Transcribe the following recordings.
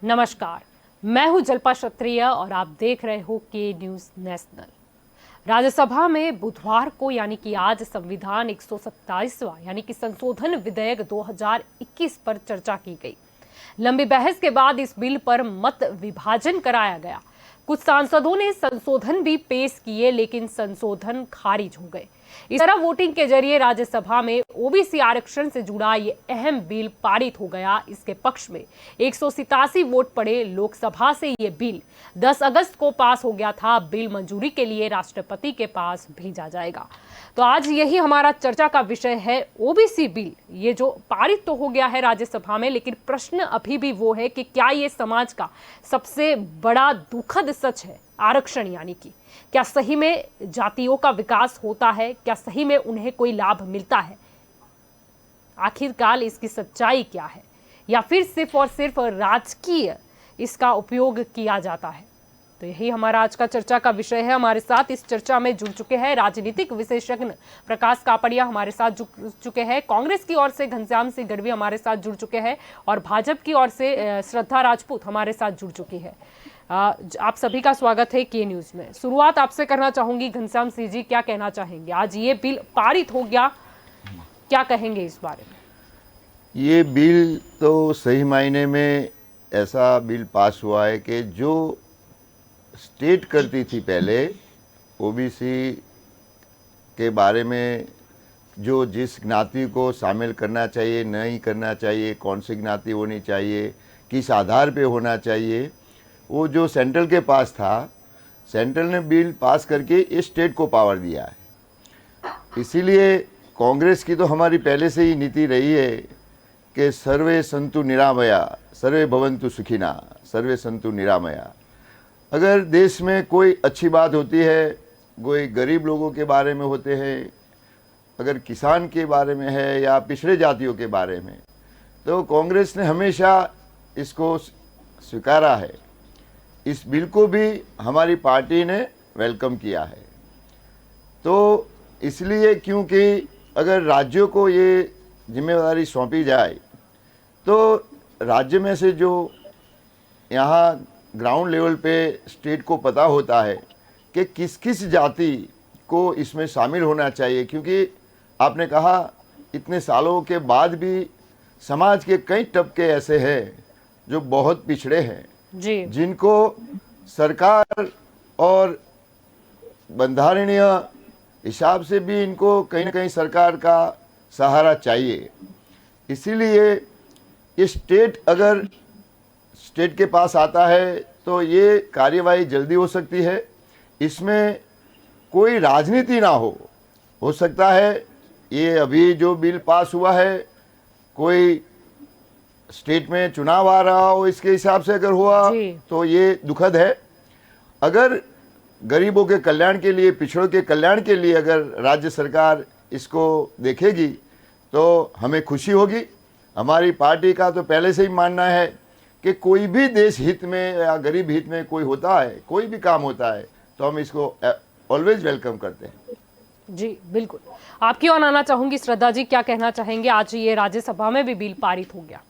नमस्कार, मैं हूं जल्पा क्षत्रिय और आप देख रहे हो के न्यूज नेशनल। राज्यसभा में बुधवार को यानी कि आज संविधान 127वां यानी कि संशोधन विधेयक 2021 पर चर्चा की गई। लंबी बहस के बाद इस बिल पर मत विभाजन कराया गया। कुछ सांसदों ने संशोधन भी पेश किए लेकिन संशोधन खारिज हो गए। इस तरह वोटिंग के जरिए राज्यसभा में ओबीसी आरक्षण से जुड़ा ये अहम बिल पारित हो गया। इसके पक्ष में 187 वोट पड़े। लोकसभा से ये बिल 10 अगस्त को पास हो गया था। बिल मंजूरी के लिए राष्ट्रपति के पास भेजा जाएगा। तो आज यही हमारा चर्चा का विषय है, ओबीसी बिल। ये जो पारित तो हो गया है राज्यसभा में, लेकिन प्रश्न अभी भी वो है कि क्या ये समाज का सबसे बड़ा दुखद सच है? आरक्षण यानी कि क्या सही में जातियों का विकास होता है? क्या सही में उन्हें कोई लाभ मिलता है? आखिरकार इसकी सच्चाई क्या है? या फिर सिर्फ और सिर्फ राजकीय इसका उपयोग किया जाता है? तो यही हमारा आज का चर्चा का विषय है। हमारे साथ इस चर्चा में जुड़ चुके हैं राजनीतिक विशेषज्ञ प्रकाश कापड़िया हमारे साथ जुड़ चुके हैं, कांग्रेस की ओर से घनश्याम सिंह गढ़वी हमारे साथ जुड़ चुके हैं और भाजपा की ओर से श्रद्धा राजपूत हमारे साथ जुड़ चुकी है। आप सभी का स्वागत है के न्यूज में। शुरुआत आपसे करना चाहूंगी, घनश्याम सिंह जी, क्या कहना चाहेंगे? आज ये बिल पारित हो गया, क्या कहेंगे इस बारे में? ये बिल तो सही मायने में ऐसा बिल पास हुआ है कि जो स्टेट करती थी पहले ओबीसी के बारे में, जो जिस ज्ञाति को शामिल करना चाहिए नहीं करना चाहिए, कौन सी ज्ञाति होनी चाहिए, किस आधार पे होना चाहिए, वो जो सेंट्रल के पास था, सेंट्रल ने बिल पास करके इस स्टेट को पावर दिया है। इसीलिए कांग्रेस की तो हमारी पहले से ही नीति रही है कि सर्वे संतु निरामया, सर्वे भवन्तु सुखिना, सर्वे संतु निरामया। अगर देश में कोई अच्छी बात होती है, कोई गरीब लोगों के बारे में होते हैं, अगर किसान के बारे में है या पिछड़े जातियों के बारे में, तो कांग्रेस ने हमेशा इसको स्वीकारा है। इस बिल को भी हमारी पार्टी ने वेलकम किया है। तो इसलिए क्योंकि अगर राज्यों को ये जिम्मेदारी सौंपी जाए तो राज्य में से जो यहाँ ग्राउंड लेवल पे स्टेट को पता होता है कि किस किस जाति को इसमें शामिल होना चाहिए, क्योंकि आपने कहा इतने सालों के बाद भी समाज के कई तबके ऐसे हैं जो बहुत पिछड़े हैं जी, जिनको सरकार और बंधारणीय हिसाब से भी इनको कहीं ना कहीं सरकार का सहारा चाहिए। इसीलिए ये स्टेट अगर स्टेट के पास आता है तो ये कार्यवाही जल्दी हो सकती है। इसमें कोई राजनीति ना हो सकता है ये अभी जो बिल पास हुआ है, कोई स्टेट में चुनाव आ रहा हो, इसके हिसाब से अगर हुआ तो ये दुखद है। अगर गरीबों के कल्याण के लिए, पिछड़ों के कल्याण के लिए अगर राज्य सरकार इसको देखेगी तो हमें खुशी होगी। हमारी पार्टी का तो पहले से ही मानना है कि कोई भी देश हित में या गरीब हित में कोई होता है, कोई भी काम होता है, तो हम इसको ऑलवेज वेलकम करते हैं। जी बिल्कुल। आपकी ओर आना चाहूंगी श्रद्धा जी, क्या कहना चाहेंगे? आज ये राज्यसभा में भी बिल पारित हो गया।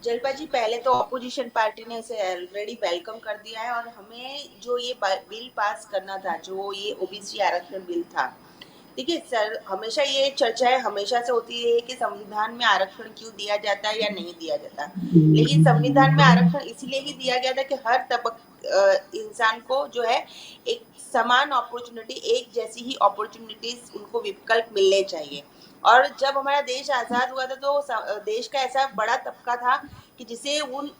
जल्पा जी, पहले तो अपोजिशन पार्टी ने इसे ऑलरेडी वेलकम कर दिया है और हमें जो ये बिल पास करना था, जो ये ओबीसी आरक्षण बिल था, देखिए सर, हमेशा ये चर्चा हमेशा से होती है कि संविधान में आरक्षण क्यों दिया जाता है या नहीं दिया जाता। लेकिन संविधान में आरक्षण इसीलिए ही दिया गया था कि हर इंसान को जो है एक समान अपॉर्चुनिटी, एक जैसी ही अपॉर्चुनिटीज उनको विकल्प मिलने चाहिए। और जब हमारा देश आजाद हुआ था तो देश का ऐसा बड़ा तबका था कि जिसे उन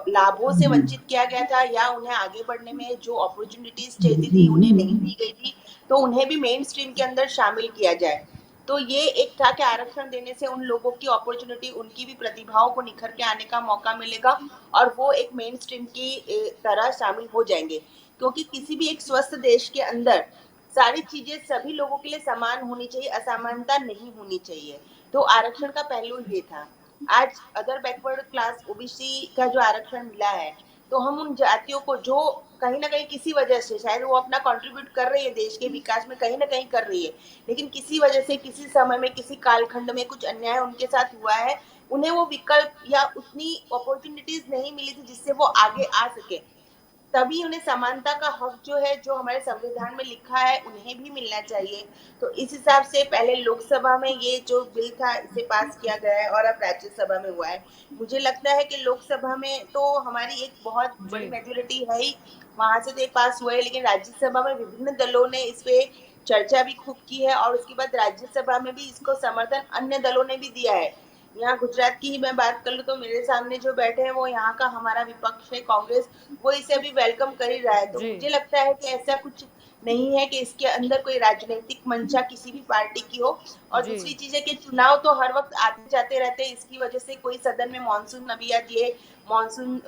लाभों से वंचित किया गया था या उन्हें आगे बढ़ने में जो अपॉर्चुनिटीज चाहिए थी उन्हें नहीं दी गई थी, तो उन्हें भी मेन स्ट्रीम के अंदर शामिल किया जाए। तो ये एक था कि आरक्षण देने से उन लोगों की अपॉर्चुनिटी, उनकी भी प्रतिभाओं को निखर के आने का मौका मिलेगा और वो एक मेन स्ट्रीम की तरह शामिल हो जाएंगे। क्योंकि किसी भी एक स्वस्थ देश के अंदर सारी चीजें सभी लोगों के लिए समान होनी चाहिए, असमानता नहीं होनी चाहिए। तो आरक्षण का पहलू ये था। आज अदर बैकवर्ड क्लास ओबीसी का जो आरक्षण मिला है, तो हम उन जातियों को जो कहीं ना कहीं किसी वजह से शायद वो अपना कंट्रीब्यूट कर रही है देश के विकास में, कहीं ना कहीं कर रही है, लेकिन किसी वजह से किसी समय में किसी कालखंड में कुछ अन्याय उनके साथ हुआ है, उन्हें वो विकल्प या उतनी अपॉर्चुनिटीज नहीं मिली थी जिससे वो आगे आ सके, तभी उन्हें समानता का हक जो है, जो हमारे संविधान में लिखा है, उन्हें भी मिलना चाहिए। तो इस हिसाब से पहले लोकसभा में ये जो बिल था इसे पास किया गया है और अब राज्यसभा में हुआ है। मुझे लगता है कि लोकसभा में तो हमारी एक बहुत बड़ी जी मेजोरिटी है ही, वहां से तो ये पास हुआ है, लेकिन राज्यसभा में विभिन्न दलों ने इस पे चर्चा भी खूब की है और उसके बाद राज्यसभा में भी इसको समर्थन अन्य दलों ने भी दिया है। यहाँ गुजरात की ही मैं बात कर लूँ तो मेरे सामने जो बैठे हैं वो यहाँ का हमारा विपक्ष है कांग्रेस, वो इसे अभी वेलकम कर ही रहा है। तो जी मुझे लगता है कि ऐसा कुछ नहीं है कि इसके अंदर कोई राजनीतिक मंशा किसी भी पार्टी की हो। और जी दूसरी चीज है कि चुनाव तो हर वक्त आते जाते रहते हैं, इसकी वजह से कोई सदन में मानसून, अभी आज ये मानसून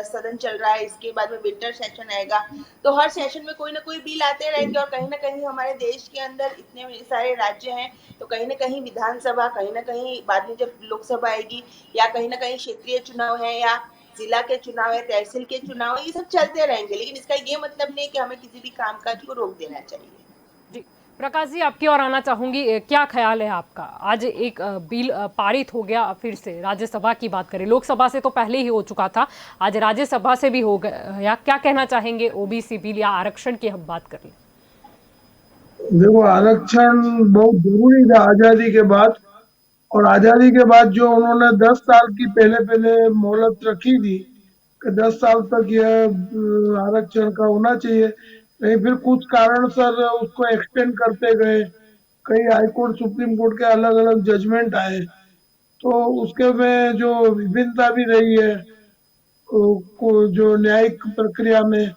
सदन चल रहा है, इसके बाद में विंटर सेशन आएगा, तो हर सेशन में कोई ना कोई बिल आते रहेंगे। और कहीं ना कहीं हमारे देश के अंदर इतने सारे राज्य हैं, तो कहीं ना कहीं विधानसभा, कहीं ना कहीं बाद में जब लोकसभा आएगी, या कहीं ना कहीं क्षेत्रीय चुनाव है, या जिला के चुनाव है, तहसील के चुनाव है, ये सब चलते रहेंगे, लेकिन इसका ये मतलब नहीं कि हमें किसी भी कामकाज को रोक देना चाहिए। जी प्रकाश जी, आपकी ओर आना चाहूंगी। क्या ख्याल है आपका? आज एक बिल पारित हो गया, फिर से राज्यसभा की बात करें, लोकसभा से तो पहले ही हो चुका था, आज राज्यसभा से भी हो गया, क्या कहना चाहेंगे? ओबीसी बिल या आरक्षण की हम बात कर लें। देखो, आरक्षण बहुत जरूरी था आजादी के बाद। और आजादी के बाद जो उन्होंने 10 साल की पहले पहले मोहलत रखी थी कि 10 साल तक यह आरक्षण का होना चाहिए, लेकिन फिर कुछ कारण सर उसको एक्सटेंड करते गए। कई हाईकोर्ट, सुप्रीम कोर्ट के अलग अलग जजमेंट आए, तो उसके में जो विभिन्नता भी रही है जो न्यायिक प्रक्रिया में,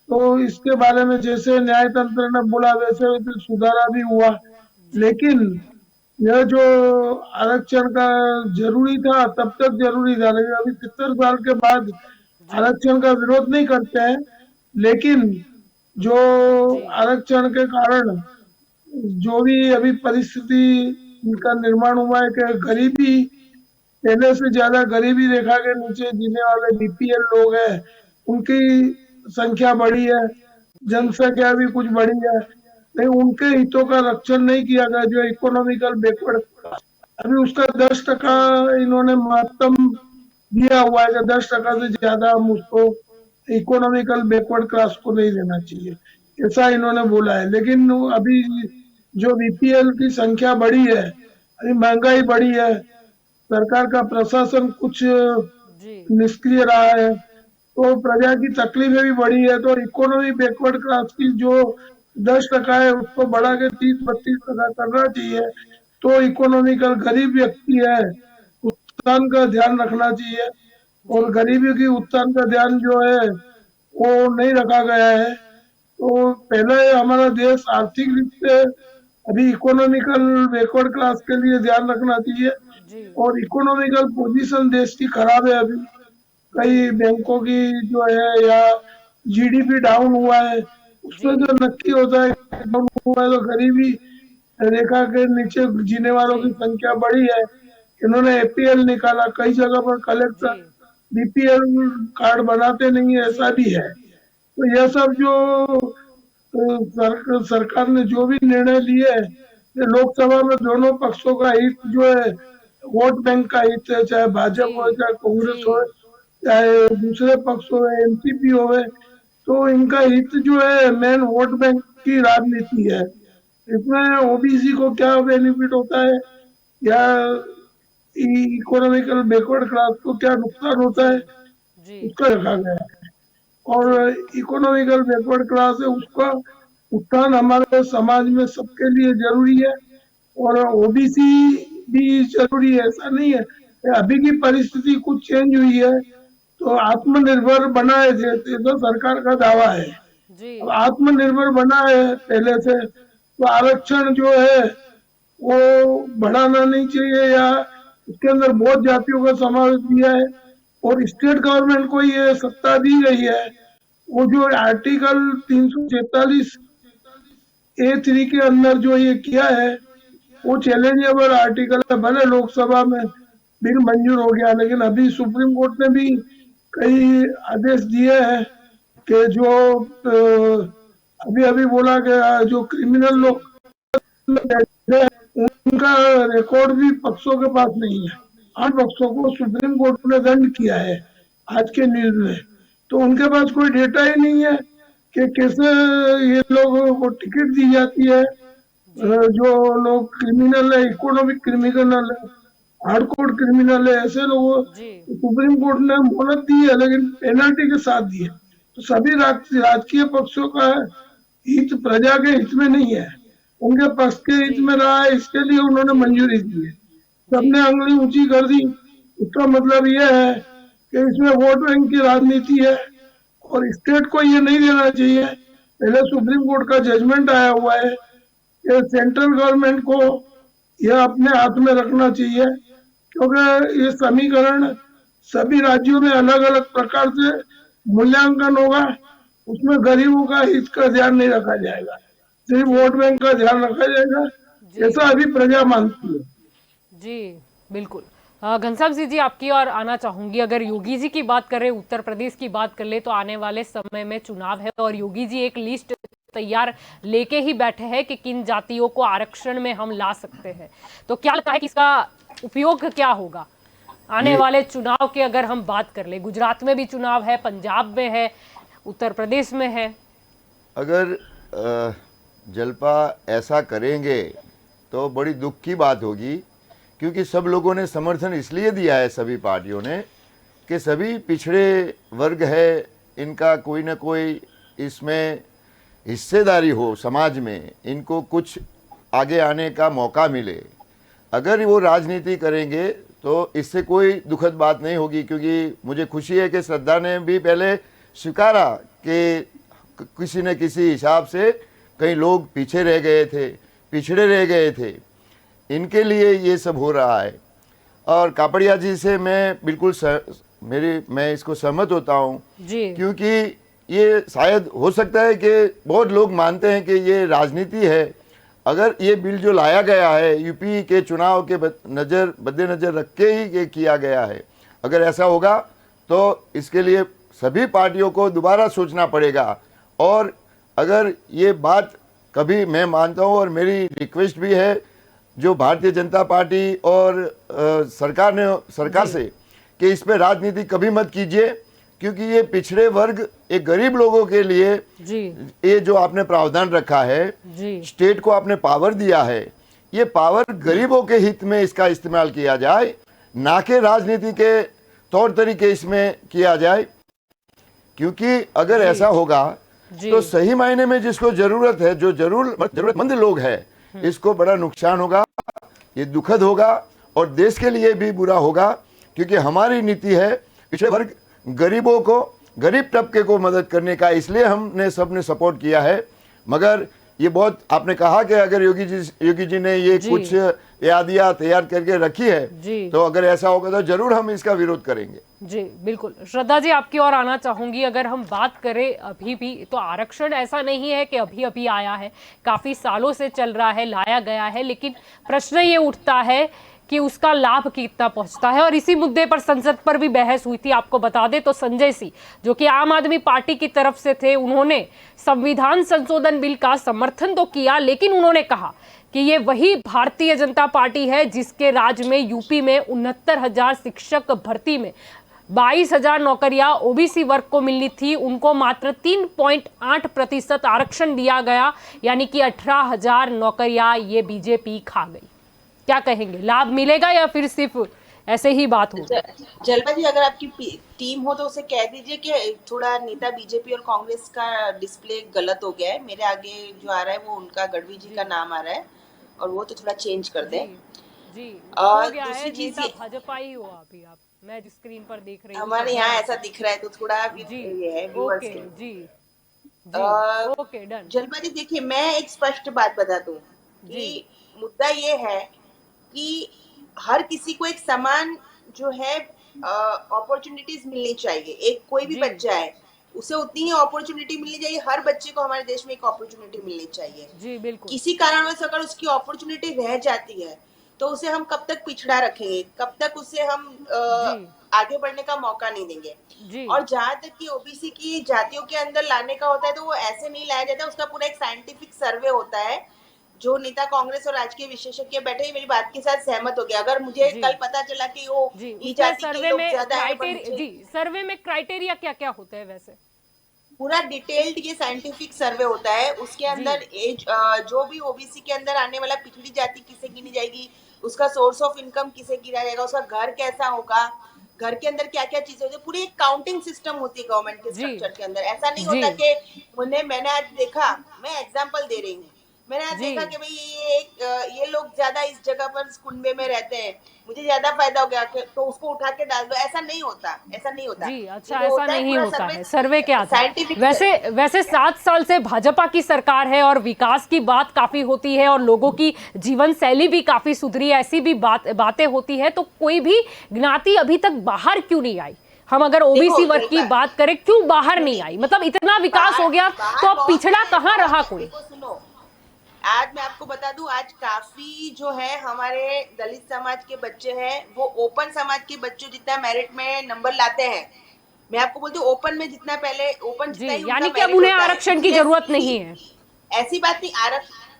तो इसके बारे में जैसे न्याय तंत्र ने बोला वैसे फिर सुधारा भी हुआ। जी लेकिन यह जो आरक्षण का जरूरी था तब तक जरूरी था, लेकिन अभी 70 साल के बाद जी आरक्षण का विरोध नहीं करते हैं। लेकिन जो जी आरक्षण के कारण जो भी अभी परिस्थिति का निर्माण हुआ है कि गरीबी, पहले से ज्यादा गरीबी रेखा के नीचे जीने वाले बीपीएल लोग हैं, उनकी संख्या बढ़ी है, जी जनसंख्या भी कुछ बढ़ी है, लेकिन उनके हितों का रक्षण नहीं किया गया। जो इकोनॉमिकल बैकवर्ड, अभी उसका 10% जी इन्होंने महत्तम दिया हुआ है कि 10% से ज्यादा हम उसको इकोनॉमिकल बैकवर्ड क्लास को नहीं देना चाहिए, ऐसा इन्होंने बोला है। लेकिन अभी जो बीपीएल की संख्या बढ़ी है, अभी महंगाई बढ़ी है, सरकार का प्रशासन कुछ जी निष्क्रिय रहा है, तो प्रजा की तकलीफें भी बढ़ी है। तो इकोनॉमी बैकवर्ड क्लास की जो 10% है उसको जी बढ़ा के 30-32% करना चाहिए। तो इकोनॉमिकल गरीब व्यक्ति है, उत्थान का ध्यान रखना चाहिए। जी और गरीबी की उत्थान का ध्यान जो है वो नहीं रखा गया है। तो पहले हमारा देश आर्थिक रूप से, अभी इकोनॉमिकल बैकवर्ड क्लास के लिए ध्यान रखना चाहिए। जी और इकोनॉमिकल पोजीशन देश की खराब है अभी, जी कई बैंकों की जो है, या जीडीपी डाउन हुआ है, जी उसमें जो नक्की होता है डाउन हुआ है, तो गरीबी रेखा के नीचे जीने वालों जी की संख्या बढ़ी है। इन्होंने एपीएल निकाला, कई जगह पर कलेक्टर जी बीपीएल कार्ड बनाते नहीं है, जी ऐसा भी है। तो यह सब जो सरकार ने जो भी निर्णय लिए है, ये लोकसभा में दोनों पक्षों का हित जो है, वोट बैंक का हित है, चाहे जी भाजपा हो, चाहे जी कांग्रेस हो, चाहे दूसरे पक्ष हो, एनसीपी हो, तो इनका हित जो है मेन वोट बैंक की राजनीति है। इसमें ओबीसी को क्या बेनिफिट होता है, या इकोनॉमिकल बैकवर्ड क्लास को क्या नुकसान होता जी है, जी उसका रखा गया है। और जी इकोनॉमिकल बैकवर्ड क्लास है, उसका उत्थान हमारे समाज में सबके लिए जरूरी है। और ओबीसी भी जरूरी है, ऐसा नहीं है। अभी की परिस्थिति कुछ चेंज हुई है, तो आत्मनिर्भर बनाए थे, तो सरकार का दावा है। जी अब आत्मनिर्भर बना है पहले से, तो आरक्षण जो है वो बढ़ाना नहीं चाहिए, या उसके अंदर बहुत जातियों का समावेश दिया है। और स्टेट गवर्नमेंट को ये सत्ता दी गई है, वो जो आर्टिकल 343A3 के अंदर जो ये किया है, वो चैलेंजेबल आर्टिकल है। भले लोकसभा में बिल मंजूर हो गया, लेकिन अभी सुप्रीम कोर्ट ने भी कई आदेश दिए हैं कि जो अभी अभी बोला गया जो क्रिमिनल जी लोग हैं, उनका रिकॉर्ड भी पक्षों के पास नहीं है। 8 पक्षों को सुप्रीम कोर्ट ने दंड किया है आज के न्यूज में, तो उनके पास कोई डेटा ही नहीं है कि कैसे ये लोगों को टिकट दी जाती है। जी जो लोग क्रिमिनल है, इकोनॉमिक क्रिमिनल है, हार्डकोर क्रिमिनल है, ऐसे लोगों जी सुप्रीम कोर्ट ने मोहलत दी है लेकिन पेनल्टी के साथ दी है। तो सभी राजकीय पक्षों का हित प्रजा के हित में नहीं है, उनके पक्ष के हित जी में रहा है, इसके लिए उन्होंने जी मंजूरी दी है। जी सबने अंगुली ऊंची कर दी। इसका मतलब यह है कि इसमें वोट बैंक की राजनीति है और स्टेट को ये नहीं देना चाहिए। पहले सुप्रीम कोर्ट का जजमेंट आया हुआ है कि सेंट्रल गवर्नमेंट को यह अपने हाथ में रखना चाहिए, क्योंकि ये समीकरण सभी राज्यों में अलग अलग प्रकार से मूल्यांकन होगा, उसमें गरीबों का हित का ध्यान नहीं रखा जाएगा, सिर्फ जी वोट बैंक का ध्यान रखा जाएगा। जी ऐसा अभी प्रजा मानती है। जी बिल्कुल। घनश्याम सिंह जी आपकी और आना चाहूंगी। अगर योगी जी की बात करें, उत्तर प्रदेश की बात कर ले, तो आने वाले समय में चुनाव है और योगी जी एक लिस्ट तैयार लेके ही बैठे हैं कि किन जातियों को आरक्षण में हम ला सकते हैं। तो क्या लगता है कि इसका उपयोग क्या होगा आने ये वाले चुनाव की? अगर हम बात कर ले, गुजरात में भी चुनाव है, पंजाब में है, उत्तर प्रदेश में है। अगर जलपा ऐसा करेंगे तो बड़ी दुख की बात होगी, क्योंकि सब लोगों ने समर्थन इसलिए दिया है, सभी पार्टियों ने, कि सभी पिछड़े वर्ग है, इनका कोई ना कोई इसमें हिस्सेदारी हो समाज में, इनको कुछ आगे आने का मौका मिले। अगर वो राजनीति करेंगे तो इससे कोई दुखद बात नहीं होगी, क्योंकि मुझे खुशी है कि श्रद्धा ने भी पहले स्वीकारा कि किसी न किसी हिसाब से कई लोग पीछे रह गए थे, पिछड़े रह गए थे, इनके लिए ये सब हो रहा है। और कापड़िया जी से मैं बिल्कुल मैं इसको सहमत होता हूँ, जी क्योंकि ये शायद हो सकता है कि बहुत लोग मानते हैं कि ये राजनीति है। अगर ये बिल जो लाया गया है यूपी के चुनाव के मद्देनजर रख के ही ये किया गया है, अगर ऐसा होगा तो इसके लिए सभी पार्टियों को दोबारा सोचना पड़ेगा। और अगर ये बात कभी, मैं मानता हूँ और मेरी रिक्वेस्ट भी है जो भारतीय जनता पार्टी और सरकार से, कि इस पे राजनीति कभी मत कीजिए, क्योंकि ये पिछड़े वर्ग, एक गरीब लोगों के लिए जी ये जो आपने प्रावधान रखा है, जी स्टेट को आपने पावर दिया है, ये पावर गरीबों के हित में इसका इस्तेमाल किया जाए, ना कि राजनीति के तौर तरीके इसमें किया जाए। क्योंकि अगर ऐसा होगा जी तो सही मायने में जिसको जरूरत है, जो जरूरतमंद लोग है, इसको बड़ा नुकसान होगा, ये दुखद होगा और देश के लिए भी बुरा होगा। क्योंकि हमारी नीति है पिछड़े वर्ग, गरीबों को, गरीब तबके को मदद करने का, इसलिए हमने सबने सपोर्ट किया है। मगर ये बहुत, आपने कहा कि अगर योगी जी ने ये कुछ यादियां तैयार करके रखी है, तो अगर ऐसा होगा तो जरूर हम इसका विरोध करेंगे। जी बिल्कुल। श्रद्धा जी आपकी ओर आना चाहूंगी। अगर हम बात करें अभी भी, तो आरक्षण ऐसा नहीं है कि अभी अभी आया है, काफी सालों से चल रहा है, लाया गया है, लेकिन प्रश्न ये उठता है कि उसका लाभ कितना पहुंचता है। और इसी मुद्दे पर संसद पर भी बहस हुई थी। आपको बता दें तो संजय सिंह, जो कि आम आदमी पार्टी की तरफ से थे, उन्होंने संविधान संशोधन बिल का समर्थन तो किया, लेकिन उन्होंने कहा कि ये वही भारतीय जनता पार्टी है जिसके राज में यूपी में 69,000 शिक्षक भर्ती में 22,000 नौकरियां ओबीसी वर्ग को मिलनी थी, उनको मात्र 3.8% आरक्षण दिया गया, यानी कि 18,000 नौकरियां ये बीजेपी खा गई। क्या कहेंगे, लाभ मिलेगा या फिर सिर्फ ऐसे ही बात हो? जलपा जी, अगर आपकी टीम हो तो उसे कह दीजिए कि थोड़ा नेता बीजेपी और कांग्रेस का डिस्प्ले गलत हो गया है। मेरे आगे जो आ रहा है वो उनका गढ़वी जी का नाम आ रहा है, और वो तो थोड़ा चेंज कर दें। जी और हो गया है, दूसरी चीज, भाजपा ही हो अभी आप, मैं जिस स्क्रीन पर देख रही हूँ हमारे यहाँ ऐसा दिख रहा है, तो थोड़ा जी ये है व्यूअर्स ओके के। जी ओके डन। जलपा जी देखिए, मैं एक स्पष्ट बात बता दूं कि मुद्दा ये है कि हर किसी को एक समान जो है अपॉर्चुनिटीज मिलनी चाहिए। एक कोई भी बच्चा है, उसे उतनी ही अपॉर्चुनिटी मिलनी चाहिए। हर बच्चे को हमारे देश में एक अपॉर्चुनिटी मिलनी चाहिए। जी बिल्कुल। किसी कारणवश अगर उसकी अपॉर्चुनिटी रह जाती है तो उसे हम कब तक पिछड़ा रखेंगे, कब तक उसे हम आगे बढ़ने का मौका नहीं देंगे। जी और जहां तक कि ओबीसी की जातियों के अंदर लाने का होता है तो वो ऐसे नहीं लाया जाता, उसका पूरा एक साइंटिफिक सर्वे होता है। जो नेता कांग्रेस और राजकीय विशेषज्ञ बैठे हैं, मेरी बात के साथ सहमत हो गया। अगर मुझे जी कल पता चला कि वो जी ई उसमें जाति के सर्वे लोग में ज्यादा है, क्राइटेरिया, जी सर्वे में क्राइटेरिया क्या क्या होते हैं वैसे? पूरा डिटेल्ड ये साइंटिफिक सर्वे होता है। उसके जी अंदर एज जो भी ओबीसी के अंदर आने वाला पिछड़ी जाति किसे गिनी जाएगी, उसका सोर्स ऑफ इनकम किसे गिना जाएगा, उसका घर कैसा होगा, घर के अंदर क्या क्या चीजें होती है, पूरी एक काउंटिंग सिस्टम होती है गवर्नमेंट के जी स्ट्रक्चर के अंदर। ऐसा नहीं जी होता कि मैंने आज देखा, मैं एग्जाम्पल दे रही हूँ, मैंने आज जी देखा कि भाई ये लोग ज्यादा इस जगह पर इस कुनबे में रहते हैं, मुझे ज्यादा फायदा हो गया तो उसको उठा के डाल दो। ऐसा नहीं होता, ऐसा नहीं होता। जी ये अच्छा, जो ऐसा होता है नहीं पूरा होता सर्वे है सर्वे के आधार। साइंटिफिक। वैसे 7 साल से भाजपा की सरकार है और विकास की बात काफी होती है और लोगों की जीवन शैली भी काफी सुधरी है, ऐसी भी बातें होती है, तो कोई भी ज्ञाति अभी तक बाहर क्यों नहीं आई? हम अगर ओबीसी वर्ग की बात करें, क्यों बाहर नहीं आई? मतलब इतना विकास हो गया तो अब पिछड़ा कहाँ रहा कोई? सुनो, आज मैं आपको बता दूं, आज काफी जो है हमारे दलित समाज के बच्चे हैं, वो ओपन समाज के बच्चों जितना मेरिट में नंबर लाते हैं। मैं आपको बोलती हूँ, ओपन में जितना पहले ओपन जी जितना ही यानी उनका कि अब मेरिट उन्हें होता है, आरक्षण की इसलिए जरूरत नहीं है। ऐसी बात नहीं।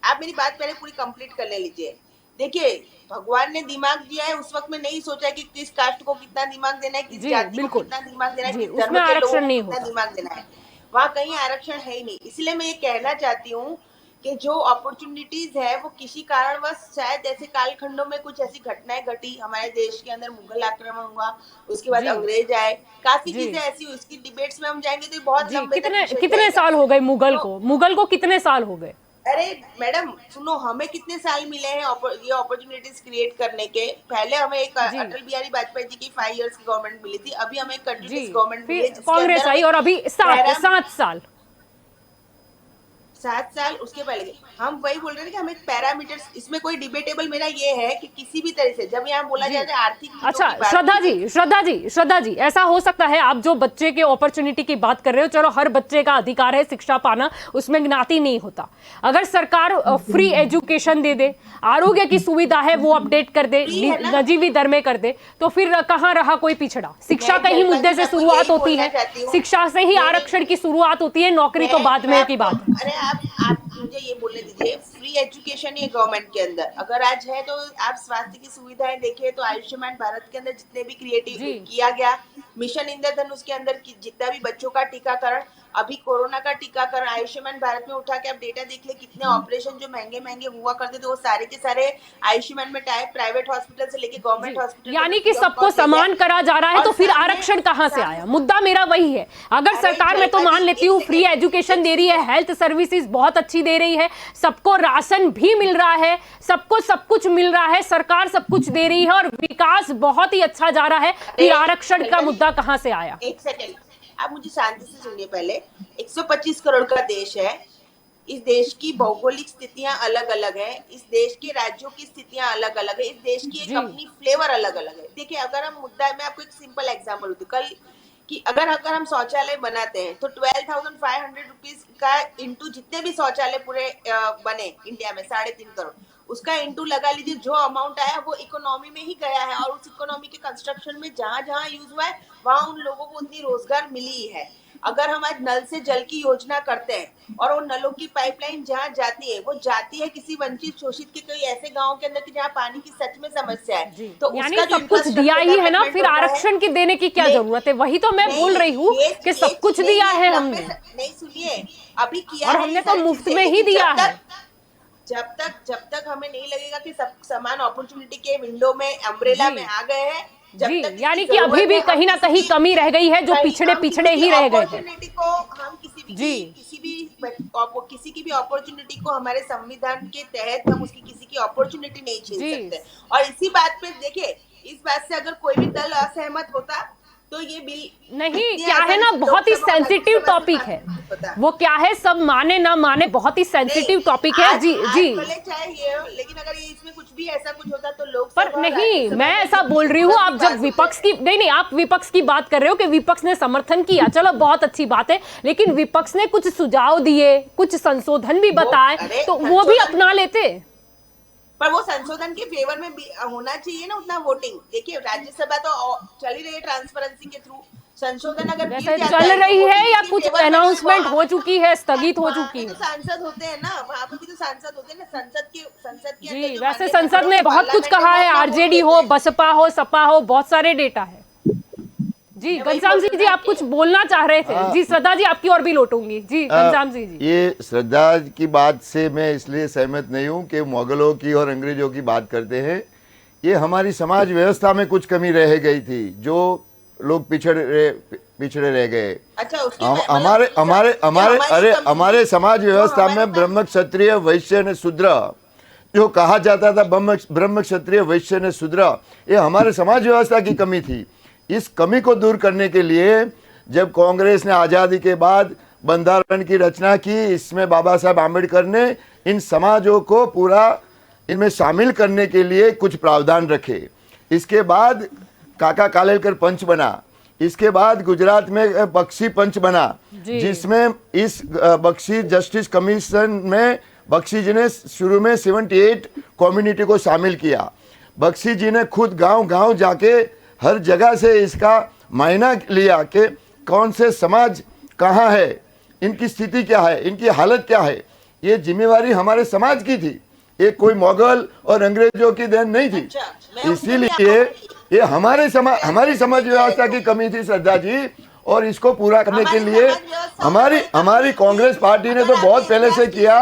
आप मेरी बात पहले पूरी कंप्लीट कर ले लीजिए। देखिए, भगवान ने दिमाग दिया है, उस वक्त में नहीं सोचा कि किस कास्ट को कितना दिमाग देना है, किस जी जाति को बिल्कुल कितना दिमाग देना है, जी, किस धर्म उसमें के लोगों आरक्षण को नहीं कितना होता। दिमाग देना है। वहाँ कहीं आरक्षण है ही नहीं। इसलिए मैं ये कहना चाहती हूँ कि जो अपॉर्चुनिटीज है वो किसी कारणवश शायद ऐसे कालखंडों में कुछ ऐसी घटनाएं घटी, हमारे देश के अंदर मुगल आक्रमण हुआ, उसके बाद जी अंग्रेज आए, काफी जी चीजें ऐसी हुई। इसकी डिबेट्स में हम जाएंगे तो बहुत जी लंबे तक कितने विषय कितने जाएगा। साल हो गए तो मुगल को कितने साल हो गए? अरे मैडम सुनो, हमें कितने साल मिले हैं ये अपॉर्चुनिटीज क्रिएट करने के? पहले हमें एक जी अटल बिहारी वाजपेयी जी की 5 इयर्स की गवर्नमेंट मिली थी, अभी हमें जी कंटिन्यूस गवर्नमेंट मिली फिर है जिसके कांग्रेस अंदर आई हमें और अभी सात पैरा 7 साल। 7 साल उसके पहले के। हम वही बोल रहे हैं कि हमें पैरामीटर्स, इसमें कोई डिबेटेबल मेरा ये है कि किसी भी तरह से जब यहाँ बोला जी जाता है आर्थिक मुद्दों अच्छा, की बात की श्रद्धा जी ऐसा हो सकता है, आप जो बच्चे के अपॉर्चुनिटी की बात कर रहे हो, चलो हर बच्चे का अधिकार है शिक्षा पाना, उसमें ज्ञाति नहीं होता। अगर सरकार फ्री एजुकेशन दे दे, आरोग्य की सुविधा है वो अपडेट कर दे, फ्री है ना? नजीवी दर में कर दे, तो फिर कहाँ रहा कोई पिछड़ा? शिक्षा मैं का ही जल्पा मुद्दे जी से आपको शुरुआत यही होती बोलना है, चाहती हूँ। शिक्षा से ही मैं- आरक्षण की शुरुआत होती है, नौकरी तो बाद में की बात है। अरे आप मुझे ये बोलने दीजिए, फ्री एजुकेशन है गवर्नमेंट के अंदर, अगर आज है तो आप स्वास्थ्य की सुविधाएं देखिए तो आयुष्मान भारत के अंदर जितने भी क्रिएटिव जी किया गया, मिशन इंद्रधनुष के अंदर जितना भी बच्चों का टीकाकरण, अभी कोरोना का टीकाकरण आयुष्मान भारत में उठा के आप डेटा देख ले, कितने ऑपरेशन जो महंगे महंगे हुआ करते थे वो सारे के सारे आयुष्मान में टाइप प्राइवेट हॉस्पिटल से लेके गवर्नमेंट हॉस्पिटल, यानी कि सबको समान करा जा रहा है, तो फिर आरक्षण कहां से आया? मुद्दा मेरा वही है। अगर सरकार, मैं तो मान लेती हूँ फ्री एजुकेशन दे रही है, हेल्थ सर्विसेज बहुत अच्छी दे रही है, सबको राशन भी मिल रहा है, सबको सब कुछ मिल रहा है, सरकार सब कुछ दे रही है और विकास बहुत ही अच्छा जा रहा है, फिर आरक्षण का मुद्दा कहां से आया? एक सेकंड, आप मुझे शांति से सुनिए। पहले 125 करोड़ का देश है, इस देश की भौगोलिक स्थितियां अलग अलग है, इस देश के राज्यों की स्थितियां अलग अलग है, इस देश की एक अपनी फ्लेवर अलग अलग है। देखिए, अगर हम मुद्दा, मैं आपको एक सिंपल एग्जांपल होती कल कि अगर हम शौचालय बनाते हैं तो 12,500 रुपीज का इंटू जितने भी शौचालय पूरे बने इंडिया में 3.5 करोड़, उसका इंटू लगा लीजिए, जो अमाउंट आया वो इकोनॉमी में ही गया है, और उस इकोनॉमी के कंस्ट्रक्शन में जहां जहां यूज हुआ है वहां उन लोगों को उतनी रोजगार मिली ही है। अगर हम आज नल से जल की योजना करते हैं और वो नलों की पाइपलाइन जहाँ जाती है वो जाती है किसी वंचित शोषित के कोई ऐसे गांव के अंदर कि जहाँ पानी की सच में समस्या है, तो यानी उसका जो सब कुछ दिया ही है ना, फिर आरक्षण की देने की क्या जरूरत है? वही तो मैं बोल रही हूँ कि सब कुछ दिया है हमने। नहीं सुनिए, अभी किया और है, हमने तो मुफ्त में ही दिया है। जब तक हमें नहीं लगेगा कि सब समान अपॉर्चुनिटी के विंडो में, अम्ब्रेला में आ गए हैं, जी यानी कि अभी भी कहीं ना कहीं कमी रह गई है, जो पिछड़े ही रह गए थे। को हम किसी की भी अपॉर्चुनिटी को हमारे संविधान के तहत हम उसकी किसी की अपॉर्चुनिटी नहीं छीन सकते। और इसी बात पे देखिए, इस बात से अगर कोई भी दल असहमत होता तो ये बिल नहीं, क्या है ना, बहुत ही सेंसिटिव टॉपिक है वो, क्या है सब माने ना माने, बहुत ही सेंसिटिव टॉपिक है। जी जी, चाहे ये, लेकिन अगर ये इसमें कुछ भी ऐसा कुछ होता तो लोग, पर नहीं, मैं ऐसा बोल रही हूँ, आप जब विपक्ष की नहीं, आप विपक्ष की बात कर रहे हो कि विपक्ष ने समर्थन किया, चलो बहुत अच्छी बात है, लेकिन विपक्ष ने कुछ सुझाव दिए, कुछ संशोधन भी बताए, तो वो भी अपना लेते। पर वो संशोधन के फेवर में भी होना चाहिए ना उतना वोटिंग। देखिए राज्यसभा तो चल ही रही है ट्रांसपेरेंसी के थ्रू, संशोधन अगर गिर वैसे जाता चल है तो रही है वोटिंग या उसके कुछ फेवर में नहीं अनाउंसमेंट हुआ। हो चुकी है, स्थगित हो वहाँ चुकी पे तो है? सांसद होते हैं ना, वहाँ पे भी तो सांसद होते हैं ना, संसद के अंदर जी, जो वैसे माननीय संसद मेंबरों ने के बहुत कुछ पार्लियामेंट है कहा वो है, अपना वोट आरजेडी देते हो, हैं। बसपा हो, सपा हो, बहुत सारे डेटा है। जी, मैं वही घनश्याम बोल सिंह रही जी हूँ ना आप कि कुछ बोलना चाह रहे थे। हाँ। जी श्रद्धा जी आपकी ओर भी लौटूंगी। जी घनश्याम सिंह जी। ये श्रद्धा की बात से मैं इसलिए सहमत नहीं हूँ कि मुगलों की और अंग्रेजों की बात करते हैं। ये हमारी समाज व्यवस्था में कुछ कमी रह गई थी, जो लोग पिछड़े रह गए। अच्छा उसकी हमारे हमारे हमारे अरे हमारे समाज व्यवस्था हमारे में ब्रह्म क्षत्रिय वैश्य ने शूद्र जो कहा जाता था, ब्रह्म क्षत्रिय वैश्य ने शूद्र, ये हमारे समाज व्यवस्था की कमी थी। इस कमी को दूर करने के लिए जब कांग्रेस ने आज़ादी के बाद बंधारण की रचना की, इसमें बाबा साहब आम्बेडकर ने इन समाजों को पूरा इनमें शामिल करने के लिए कुछ प्रावधान रखे। इसके बाद काका कालेलकर पंच बना, इसके बाद गुजरात में बख्शी पंच बना, जिसमें इस बख्शी जस्टिस कमीशन में बख्शी जी ने शुरू में 78 कम्युनिटी को शामिल किया। बख्शी जी ने खुद गांव-गांव जाके हर जगह से इसका मायना लिया कि कौन से समाज कहाँ है, इनकी स्थिति क्या है, इनकी हालत क्या है। ये जिम्मेवारी हमारे समाज की थी, ये कोई मुगल और अंग्रेजों की देन नहीं थी। इसीलिए ये हमारी समाज व्यवस्था की कमी थी श्रद्धा जी, और इसको पूरा करने के लिए हमारी कांग्रेस पार्टी ने तो बहुत पहले से किया।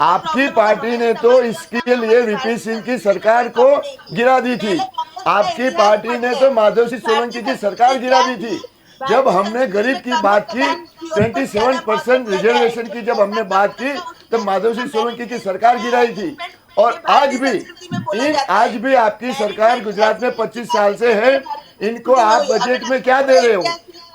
आपकी पार्टी ने तो इसके लिए वीपी सिंह की सरकार को गिरा दी थी। आपकी पार्टी ने तो माधव सिंह सोलंकी की सरकार गिरा दी थी। जब हमने गरीब की बात की, 27% रिजर्वेशन की जब हमने बात की, तब माधव सिंह सोलंकी की सरकार गिराई थी। और आज भी आपकी सरकार गुजरात में 25 साल से है। इनको आप बजट में क्या दे रहे हो?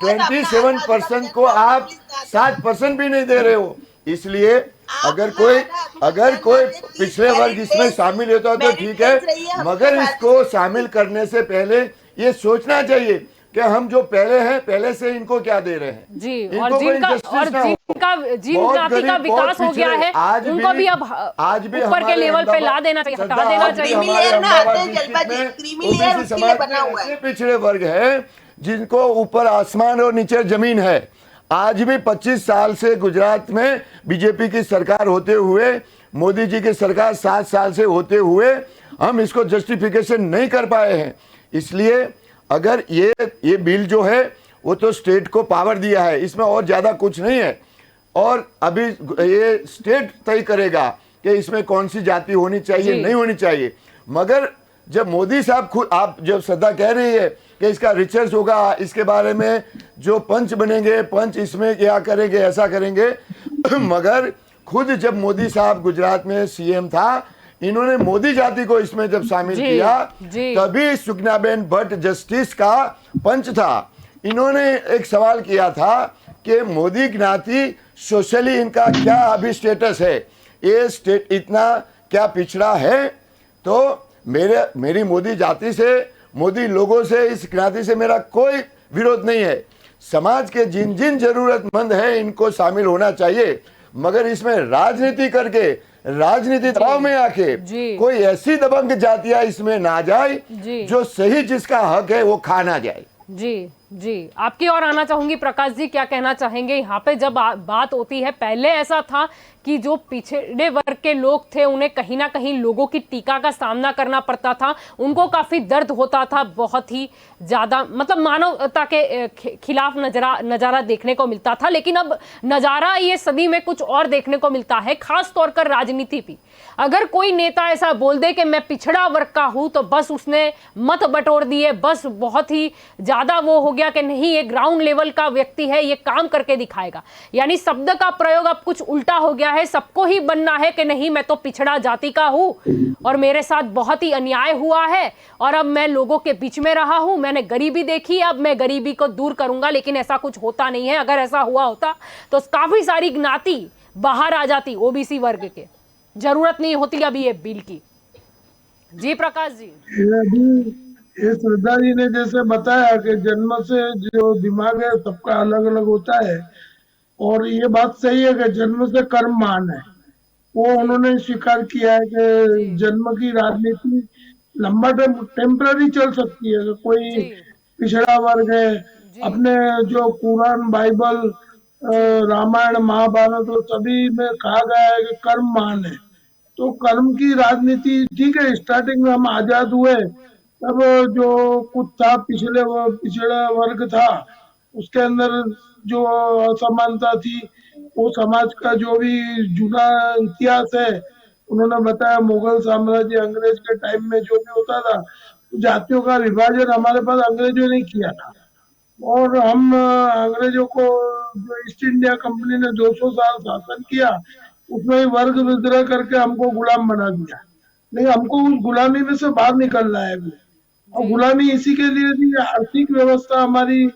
27% को आप 7% भी नहीं दे रहे हो। इसलिए अगर कोई पिछड़े वर्ग इसमें शामिल होता है तो ठीक है, मगर इसको शामिल करने से पहले ये सोचना चाहिए कि हम जो पहले हैं, पहले से इनको क्या दे रहे हैं। जी, इनको और कोई injustice ना हो। जिनका का विकास हो गया है, उनको भी अब ऊपर के लेवल पे ला देना चाहिए, हटा देना चाहिए। हमारे अहमदाबाद डिस्ट्रिक्ट में ओबीसी समाज के ऐसे पिछड़े वर्ग है जिनको ऊपर आसमान और नीचे जमीन है। आज भी 25 साल से गुजरात में बीजेपी की सरकार होते हुए, मोदी जी की सरकार 7 साल से होते हुए, हम इसको जस्टिफिकेशन नहीं कर पाए हैं। इसलिए अगर ये बिल जो है वो तो स्टेट को पावर दिया है, इसमें और ज़्यादा कुछ नहीं है। और अभी ये स्टेट तय करेगा कि इसमें कौन सी जाति होनी चाहिए, नहीं होनी चाहिए। मगर जब मोदी साहब खुद, आप जब श्रद्धा कह रही है कि इसका रिसर्च होगा, इसके बारे में जो पंच बनेंगे, पंच इसमें क्या करेंगे, ऐसा करेंगे मगर खुद जब मोदी साहब गुजरात में सीएम था, इन्होंने मोदी जाति को इसमें जब शामिल किया, तभी सुकन्याबेन भट्ट जस्टिस का पंच था। इन्होंने एक सवाल किया था कि मोदी ज्ञाति सोशली इनका क्या अभी स्टेटस है, ये स्टेट इतना क्या पिछड़ा है। तो मेरी मोदी जाति से, मोदी लोगों से, इस ज्ञाति से मेरा कोई विरोध नहीं है। समाज के जिन जिन जरूरतमंद है इनको शामिल होना चाहिए, मगर इसमें राजनीति करके, राजनीति दबाव में आके कोई ऐसी दबंग जातियां इसमें ना जाए जो सही जिसका हक है वो खा ना जाए। जी आपकी ओर आना चाहूंगी। प्रकाश जी क्या कहना चाहेंगे यहाँ पे? जब बात होती है, पहले ऐसा था कि जो पिछड़े वर्ग के लोग थे उन्हें कहीं ना कहीं लोगों की टीका का सामना करना पड़ता था, उनको काफी दर्द होता था, बहुत ही ज्यादा, मतलब मानवता के खिलाफ नजारा देखने को मिलता था। लेकिन अब नजारा ये सदी में कुछ और देखने को मिलता है, खास तौर पर राजनीति भी। अगर कोई नेता ऐसा बोल दे कि मैं पिछड़ा वर्ग का हूं, तो बस उसने मत बटोर दिए, बस बहुत ही ज्यादा वो हो गया कि नहीं ये ग्राउंड लेवल का व्यक्ति है, ये काम करके दिखाएगा। यानी शब्द का प्रयोग अब कुछ उल्टा हो गया है। सबको ही बनना है कि नहीं मैं तो पिछड़ा जाति का हूं और मेरे साथ बहुत ही अन्याय हुआ है और अब मैं लोगों के बीच में रहा हूं, मैंने गरीबी देखी, अब मैं गरीबी को दूर करूंगा। लेकिन ऐसा कुछ होता नहीं है। अगर ऐसा हुआ होता तो काफी सारी ज्ञाति बाहर आ जाती, ओबीसी वर्ग के। जरूरत नहीं होती अभी ये बिल की। जी प्रकाश जी। ये श्रद्धा जी ने जैसे बताया कि जन्म से जो दिमाग है सबका अलग अलग होता है, और ये बात सही है कि जन्म से कर्म मान है, वो जी उन्होंने स्वीकार किया है जी कि जन्म की राजनीति लंबा टेम्पररी चल सकती है। तो कोई जी पिछड़ा वर्ग है, जी अपने जो कुरान, बाइबल, जी रामायण, महाभारत, और सभी में कहा गया है कि कर्म महान है। तो कर्म की राजनीति ठीक है। स्टार्टिंग में हम आजाद हुए तब जो कुछ था, पिछड़ा वर्ग था, उसके अंदर जो असमानता थी, वो समाज का जो भी जुना इतिहास है, उन्होंने बताया मुगल साम्राज्य, अंग्रेज के टाइम में जो भी होता था, जातियों का विभाजन हमारे पास अंग्रेजों ने किया था। और हम अंग्रेजों को, जो ईस्ट इंडिया कंपनी ने 200 साल शासन किया, उसमें वर्ग विद्रोह करके हमको गुलाम बना दिया। नहीं, हमको उस गुलामी में से बाहर निकलना है अभी। और जी गुलामी इसी के लिए थी, आर्थिक व्यवस्था हमारी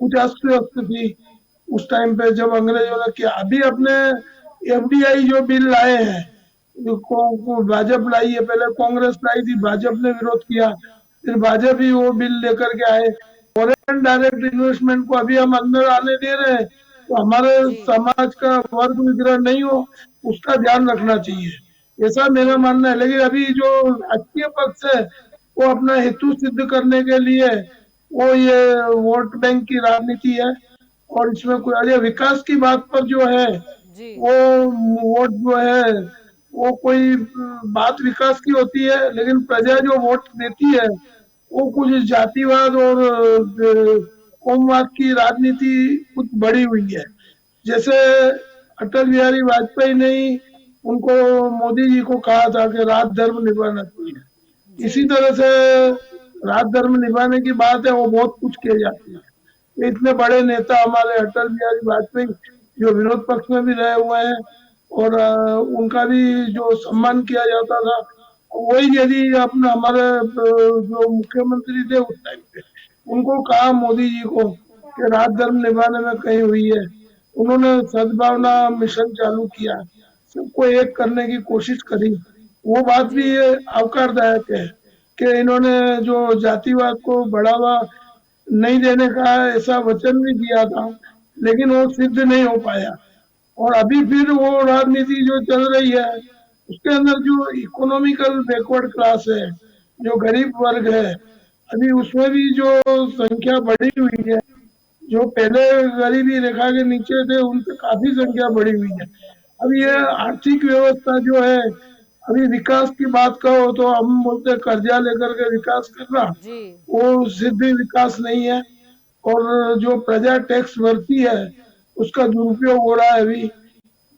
कुछ अस्त व्यस्त थी उस टाइम पे जब अंग्रेजों ने किया। अभी अपने एफडीआई जो बिल लाए हैं, भाजपा लाई है, पहले कांग्रेस लाई थी, भाजपा ने विरोध किया, फिर भाजपा ही वो बिल लेकर के आए। फॉरेन डायरेक्ट इन्वेस्टमेंट को अभी हम अंदर आने दे रहे हैं, तो हमारे जी समाज का वर्ग विग्रह नहीं हो, उसका ध्यान रखना चाहिए, ऐसा मेरा जी मानना है। लेकिन अभी जो राजकीय पक्ष है, वो अपना हेतु सिद्ध करने के लिए वो ये वोट बैंक की राजनीति है। और इसमें कोई अरे विकास की बात पर जो है, जी वो वोट जो है, वो कोई बात विकास की होती है, लेकिन प्रजा जो वोट देती है, वो कुछ जातिवाद और कौमवाद की राजनीति कुछ बढ़ी हुई है। जैसे अटल बिहारी वाजपेयी ने ही उनको, मोदी जी को कहा था कि रात धर्म निभाना चाहिए। जी इसी तरह से रात धर्म निभाने की बात है, वो बहुत कुछ किए जाती है। इतने बड़े नेता हमारे अटल बिहारी वाजपेयी, जो विरोध पक्ष में भी रहे हुए हैं, और उनका भी जो जी सम्मान किया जाता था, वही यदि अपने हमारे जो मुख्यमंत्री थे उस टाइम पे, उनको कहा मोदी जी को कि रात धर्म निभाने में कहीं हुई है, उन्होंने सद्भावना मिशन चालू किया, सबको एक करने की कोशिश करी, वो बात जी भी आवकारदायक है कि इन्होंने जो जातिवाद को बढ़ावा नहीं देने का ऐसा वचन भी दिया था, लेकिन वो सिद्ध नहीं हो पाया। और अभी फिर वो राजनीति जो चल रही है, उसके अंदर जो इकोनॉमिकल बैकवर्ड क्लास है, जो गरीब वर्ग है, अभी उसमें भी जो संख्या बढ़ी हुई है, जो पहले गरीबी रेखा के नीचे थे, उनसे काफी संख्या बढ़ी हुई है। अब ये जी आर्थिक व्यवस्था जो है, अभी विकास की बात कहो तो हम बोलते हैं कर्जा लेकर के विकास करना, जी वो सिद्ध विकास नहीं है। और जो प्रजा टैक्स भरती है, उसका दुरुपयोग हो रहा है अभी।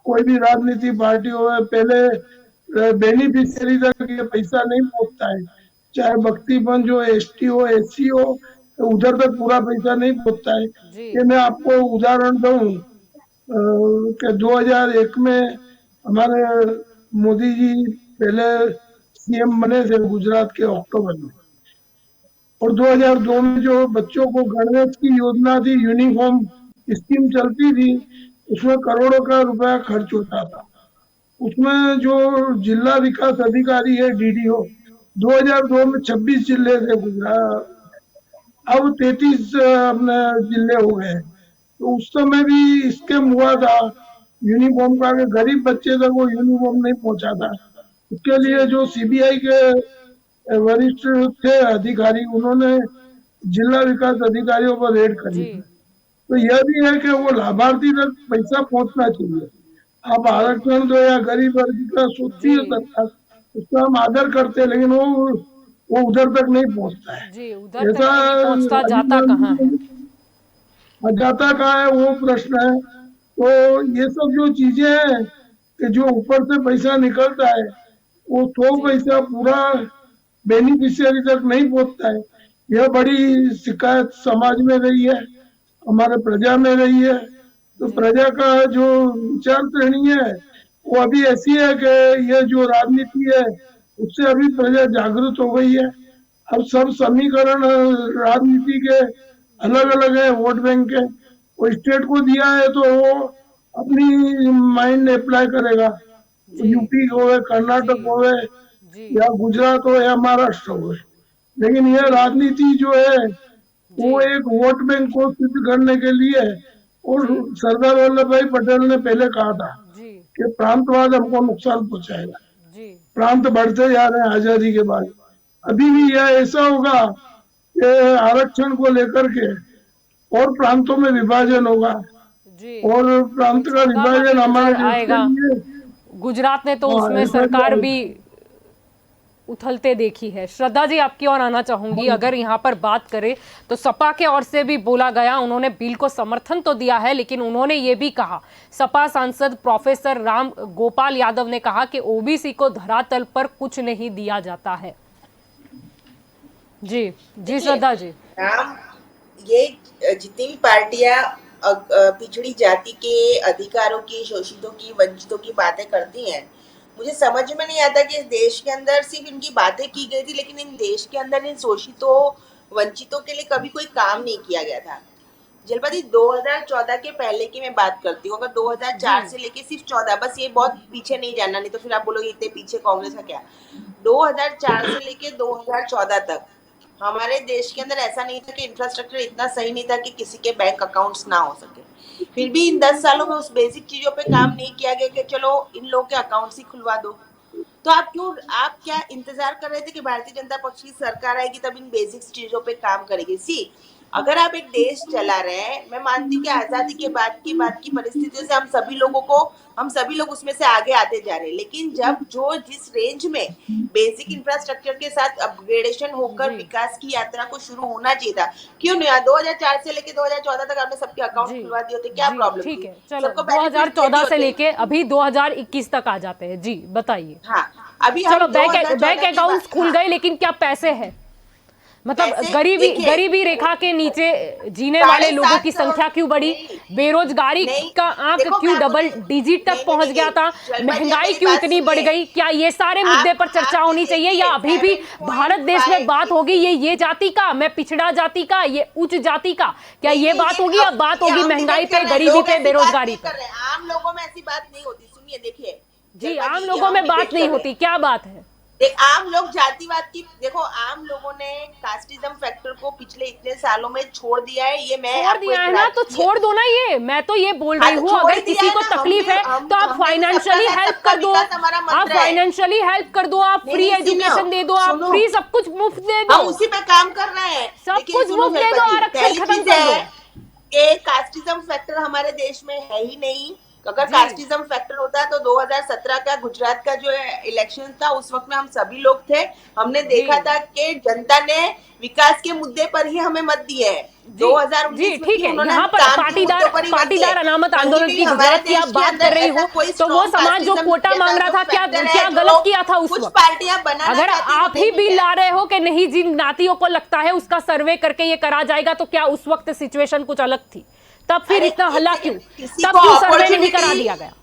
कोई भी राजनीति पार्टी हो, पहले बेनिफिशियरी तक ये पैसा नहीं पहुंचता है, चाहे भक्ति मंच हो, एसटी हो, एससी हो, तो उधर तक पूरा पैसा नहीं पहुंचता है। जी ये मैं आपको उदाहरण दूं कि 2001 में हमारे मोदी जी पहले सीएम बने थे गुजरात के, अक्टूबर में। और 2002 में जो बच्चों को गणवेश की योजना थी, यूनिफॉर्म स्कीम चलती थी, उसमें करोड़ों का रुपया खर्च होता था। उसमें जो जिला विकास अधिकारी है, डीडीओ, 2002 में 26 जिले थे गुजरात, अब 33 अपने जिले हो गए। तो उस समय भी स्कैम हुआ था यूनिफॉर्म का, कि गरीब बच्चे तक वो यूनिफॉर्म नहीं पहुंचा था। उसके जी लिए जो सीबीआई के वरिष्ठ थे अधिकारी, उन्होंने जिला विकास अधिकारियों पर रेड करी जी थी। तो यह भी है कि वो लाभार्थी तक पैसा पहुंचना चाहिए। आप जी आरक्षण दो या गरीब वर्ग का सोचती जी है सरकार, उसका हम आदर करते हैं, लेकिन वो उधर तक नहीं पहुंचता है। जी उधर तक ऐसा भी नहीं पहुंचता, राजीव जाता कहाँ है? गांधी जाता कहाँ है, वो प्रश्न है। तो ये सब जो चीजें हैं कि जो ऊपर से पैसा निकलता है, वो 100 जी पैसा पूरा बेनिफिशियरी तक नहीं पहुंचता है। यह बड़ी शिकायत समाज में रही है, हमारे प्रजा में रही है। तो जी प्रजा का जो विचार सरणी है, वो अभी ऐसी है कि ये जो राजनीति है, उससे अभी प्रजा जागृत हो गई है। अब सब समीकरण राजनीति के जी अलग अलग है, वोट बैंक के। वो स्टेट को दिया है तो वो अपनी माइंड अप्लाई करेगा, जी यूपी हो, जी कर्नाटक हो, जी या गुजरात हो, या महाराष्ट्र हो। लेकिन यह जी राजनीति जो है, जी वो एक वोट बैंक को सिद्ध करने के लिए है। और जी सरदार वल्लभ भाई पटेल ने पहले कहा था जी कि प्रांतवाद हमको नुकसान पहुंचाएगा। जी प्रांत बढ़ते जा रहे हैं आजादी के बाद। अभी भी यह ऐसा होगा कि आरक्षण को लेकर के और प्रांतों में विभाजन होगा, जी और प्रांत कुछ का हंगामा भी विभाजन हमारे नजर देश के आएगा। लिए, गुजरात ने तो हाँ, उसमें ऐसा भी सरकार आएगा। भी उथलते देखी है। श्रद्धा जी, आपकी ओर आना चाहूंगी। अगर यहाँ पर बात करें तो सपा के ओर से भी बोला गया, उन्होंने बिल को समर्थन तो दिया है, लेकिन उन्होंने ये भी कहा, सपा सांसद प्रोफेसर राम गोपाल यादव ने कहा कि ओबीसी को धरातल पर कुछ नहीं दिया जाता है। जी जी श्रद्धा जी। हम ये जितनी भी पार्टियां पिछड़ी जाति के अधिकारों की, शोषितों की, वंचितों की बातें करती हैं, मुझे समझ में नहीं आता कि इस देश के अंदर सिर्फ इनकी बातें की गई थी, लेकिन इन देश के अंदर इन शोषितों, वंचितों के लिए कभी कोई काम नहीं किया गया था। जलपति 2014 के पहले की मैं बात करती हूँ, अगर 2004 से लेके सिर्फ 14, बस ये बहुत पीछे नहीं जाना, नहीं तो फिर आप बोलोगे इतने पीछे कांग्रेस का क्या। 2004 से लेके 2014 तक हमारे देश के अंदर ऐसा नहीं था कि इंफ्रास्ट्रक्चर इतना सही नहीं था कि किसी के बैंक अकाउंट्स ना हो सके। फिर भी इन 10 सालों में उस बेसिक चीजों पे काम नहीं किया गया कि चलो इन लोगों के अकाउंट्स ही खुलवा दो। तो आप क्या इंतजार कर रहे थे कि भारतीय जनता पक्ष की सरकार आएगी तब इन बेसिक चीजों पे काम करेगी? सी, अगर आप एक देश चला रहे हैं, मैं मानती हूँ कि आजादी के बाद की परिस्थितियों से हम सभी लोग उसमें से आगे आते जा रहे हैं, लेकिन जब जो जिस रेंज में बेसिक इंफ्रास्ट्रक्चर के साथ अपग्रेडेशन होकर जी। विकास की यात्रा को शुरू होना चाहिए था, क्यों नहीं? 2004 से लेके 2014 तक आपने सबके अकाउंट जी खुलवा दिए होते, क्या जी प्रॉब्लम ठीक थी? है, चलो सबको benefits दे 2014 दिए से होते। लेके अभी 2021 तक आ जाते हैं। जी बताइए। हाँ, अभी चलो हम बैंक 2014 की अकाउंट्स बात- खुल हाँ, गए, लेकिन क्या पैसे हैं? मतलब पैसे गरीबी देखिए, रेखा के नीचे जीने वाले लोगों 7.5 की करोड़ संख्या क्यों बढ़ी? नहीं, बेरोजगारी नहीं, का आंक देखो क्यों मैं डबल आपको- डिजिट तक नहीं, पहुंच नहीं, गया था? नहीं, महंगाई मेरी क्यों बात इतनी बढ़ सुनिए। गई? क्या ये सारे मुद्दे पर चर्चा होनी चाहिए, या अभी भी भारत देश में बात होगी ये जाति का, मैं पिछड़ा जाति का, ये उच्च जाति का, क्या ये बात होगी, या बात होगी महंगाई पे, गरीबी पे, बेरोजगारी पे? आम लोगों में ऐसी बात नहीं होती। सुनिए, देखिए जी, आम लोगों में बात नहीं होती, क्या बात है? आम लोग जातिवाद की, देखो आम लोगों ने कास्टिज्म फैक्टर को पिछले इतने सालों में छोड़ दिया है। ये मैं छोड़ दिया है ना, तो छोड़ दो ना। ये मैं तो ये बोल रही हूँ, अगर किसी को तकलीफ है तो आप फाइनेंशियली हेल्प कर दो, आप फाइनेंशियली हेल्प कर दो, आप फ्री एजुकेशन दे दो, आप फ्री सब कुछ मुफ्त दे दो, हम उसी पे काम कर रहे हैं, सब कुछ मुफ्त दे दो, आरक्षण खत्म कर दो। कास्टिज्म फैक्टर हमारे देश में है ही नहीं। अगर कास्टिज्म फैक्टर होता है तो 2017 का गुजरात का जो इलेक्शन था, उस वक्त में हम सभी लोग थे, हमने देखा था कि जनता ने विकास के मुद्दे पर ही हमें मत दिए है। 2019 में ठीक है, यहाँ पर पाटीदार अनामत आंदोलन की गुजरात की आप बात कर रही हो, तो वो समाज जो कोटा मांग रहा था, क्या गलत किया था उस वक्त? पार्टियां बनाना, अगर आप ही बिल ला रहे हो कि नहीं, जिन नातियों को लगता है उसका सर्वे करके ये करा जाएगा, तो क्या उस वक्त सिचुएशन कुछ अलग थी? तब फिर इतना हल्ला क्यों? तब क्यों सर्वे नहीं करा दिया गया?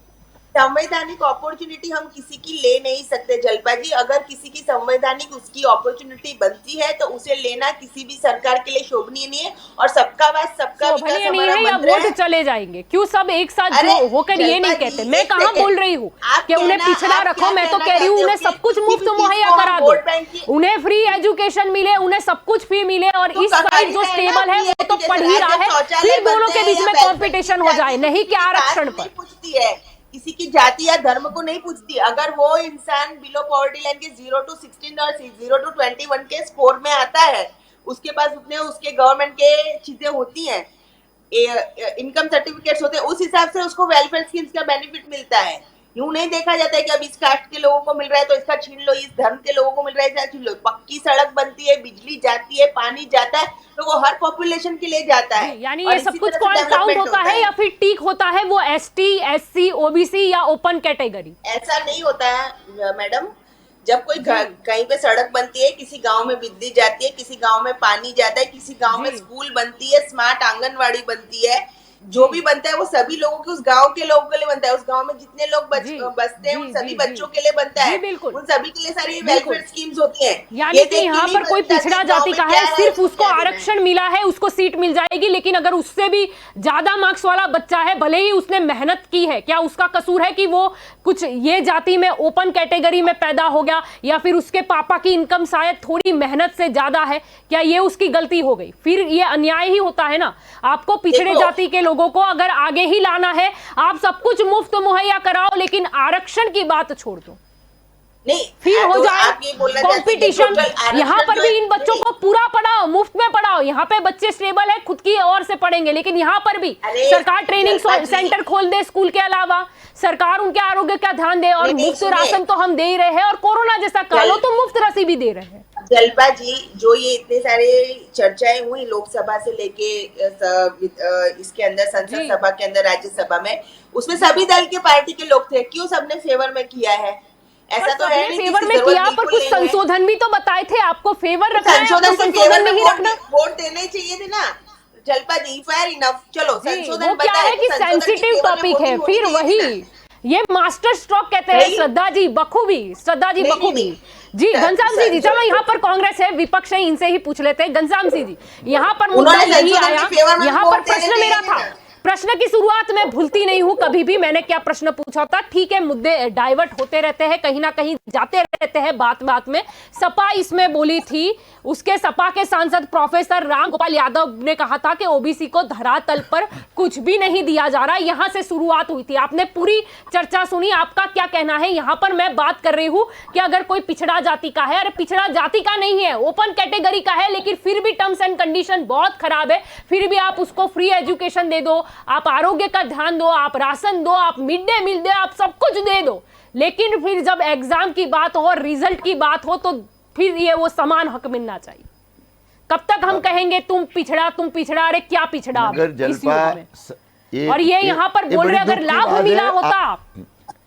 संवैधानिक अपॉर्चुनिटी हम किसी की ले नहीं सकते जलपा जी। अगर किसी की संवैधानिक उसकी अपॉर्चुनिटी बनती है तो उसे लेना किसी भी सरकार के लिए शोभनीय नहीं है। और सबका वास सबका विकास हमारा या मंत्र है। वोट चले जाएंगे, क्यों सब एक साथ होकर ये नहीं कहते? मैं कहाँ बोल रही हूँ कि उन्हें पिछड़ा रखो, मैं तो कह रही हूँ उन्हें सब कुछ मुफ्त मुहैया करा दो, उन्हें फ्री एजुकेशन मिले, उन्हें सब कुछ फ्री मिले, और इस साइड जो स्टेबल है वो तो पढ़ ही रहा है, फिर दोनों के बीच में कॉम्पिटिशन हो जाए, नहीं कि आरक्षण पर। पूछती है किसी की जाति या धर्म को नहीं पूछती। अगर वो इंसान बिलो पॉवर्टी लाइन के 0 to 16 और 0 to 21 के स्कोर में आता है, उसके पास उतने उसके गवर्नमेंट के चीजें होती हैं, इनकम सर्टिफिकेट्स होते हैं, उस हिसाब से उसको वेलफेयर स्कीम्स का बेनिफिट मिलता है। यूं नहीं देखा जाता है कि अब इस कास्ट के लोगों को मिल रहा है तो इसका छीन लो, इस धर्म के लोगों को मिल रहा है इसका छीन लो। पक्की सड़क बनती है, बिजली जाती है, पानी जाता है, तो वो हर पॉपुलेशन के लिए जाता है। यानी ये सब कुछ कौन काउंट होता है या फिर टिक होता है? वो एसटी, एससी, ओबीसी या ओपन कैटेगरी? ऐसा नहीं होता है मैडम। जब कोई कहीं पे सड़क बनती है, किसी गांव में बिजली जाती है, किसी गांव में पानी जाता है, किसी गांव में स्कूल बनती है, स्मार्ट आंगनवाड़ी बनती है, जो भी बनता है वो सभी लोगों के, उस गांव के लोगों के लिए बनता है। उस गांव में जितने लोग बसते हैं उन सभी बच्चों के लिए बनता है, उन सभी के लिए सारी वेलफेयर स्कीम्स होती हैं। यानी कि यहाँ पर कोई पिछड़ा जाति का है, सिर्फ उसको आरक्षण मिला है, उसको सीट मिल जाएगी, लेकिन अगर उससे भी ज्यादा मार्क्स वाला बच्चा है, भले ही उसने मेहनत की है, क्या उसका कसूर है कि वो कुछ ये जाति में ओपन कैटेगरी में पैदा हो गया, या फिर उसके पापा की इनकम शायद थोड़ी मेहनत से ज्यादा है, क्या ये उसकी गलती हो गई? फिर ये अन्याय ही होता है ना। आपको पिछड़े जाति के लोगों लोगों को अगर आगे ही लाना है, आप सब कुछ मुफ्त मुहैया कराओ, लेकिन आरक्षण की बात छोड़ दो, नहीं फिर हो तो जाए आप ये बोलना चाहते हैं कि कंपटीशन। total आरक्षण यहाँ पर जो भी है- इन बच्चों को पूरा पढ़ाओ, मुफ्त में पढ़ाओ, यहाँ पे बच्चे स्टेबल है, खुद की ओर से पढ़ेंगे, लेकिन यहाँ पर भी अरे, सरकार ट्रेनिंग जलपा जी- सेंटर खोल दे स्कूल के अलावा, सरकार उनके आरोग्य का ध्यान दे, और नहीं, मुफ्त सुनिए। राशन तो हम दे ही रहे हैं, और कोरोना जैसा काल हो तो मुफ्त रसी भी दे रहे हैं। जलपा जी, जो ये इतने सारे चर्चाएं हुई लोकसभा से लेके इसके अंदर संसद जी। सभा के अंदर राज्यसभा में, उसमें सभी दल के पार्टी के लोग थे, क्यों सबने फेवर में किया है? ऐसा तो है नहीं, फेवर किसी में जरूरत किया, पर बिल्कुल कुछ नहीं है। संशोधन भी तो बताए थे, आपको फेवर रखना है, आपको संशोधन से संशोधन फेवर में नहीं रखना। वोट देने चाहिए थे ना जलपा जी, फेयर इनफ। चलो जी, संशोधन वो क्या बताए है तो कि संशोधन के सेंसिटिव फेवर में टॉपिक है, वोटिंग फिर होनी चाहिए थी वही ना। ये मास्टर स्ट्रोक कहते हैं नहीं। श्रद्धा जी बखूबी, श्रद्धा जी नहीं, बखूबी। नहीं, जी सर, घनश्याम सिंह जी, सर, चलो यहाँ पर कांग्रेस है, विपक्ष है, इनसे ही पूछ लेते हैं। घनश्याम सिंह जी, यहाँ पर मुद्दा उन्होंने यही संशोधन आया, के फेवर में यहाँ वोट पर देने प्रश्न मेरा चाहिए था, ना। प्रश्न की शुरुआत मैं भूलती नहीं हूं कभी भी, मैंने क्या प्रश्न पूछा था। ठीक है, मुद्दे डाइवर्ट होते रहते हैं, कहीं ना कहीं जाते रहते हैं बात बात में। सपा इसमें बोली थी, उसके सपा के सांसद प्रोफेसर राम गोपाल यादव ने कहा था कि ओबीसी को धरातल पर कुछ भी नहीं दिया जा रहा। यहां से शुरुआत हुई थी, आपने पूरी चर्चा सुनी, आपका क्या कहना है? यहां पर मैं बात कर रही हूं कि अगर कोई पिछड़ा जाति का है, अरे पिछड़ा जाति का नहीं है, ओपन कैटेगरी का है, लेकिन फिर भी टर्म्स एंड कंडीशन बहुत खराब है, फिर भी आप उसको फ्री एजुकेशन दे दो, आप आरोग्य का ध्यान दो, आप राशन दो, आप मिड डे मील दो, आप सब कुछ दे दो, लेकिन फिर जब एग्जाम की बात हो, रिजल्ट की बात हो, तो फिर ये वो समान हक मिलना चाहिए। कब तक हम कहेंगे तुम पिछड़ा, अरे क्या पिछड़ा आप मगर इस जलपा युग में? और ये यहाँ पर बोल रहे अगर लाभ मिला होता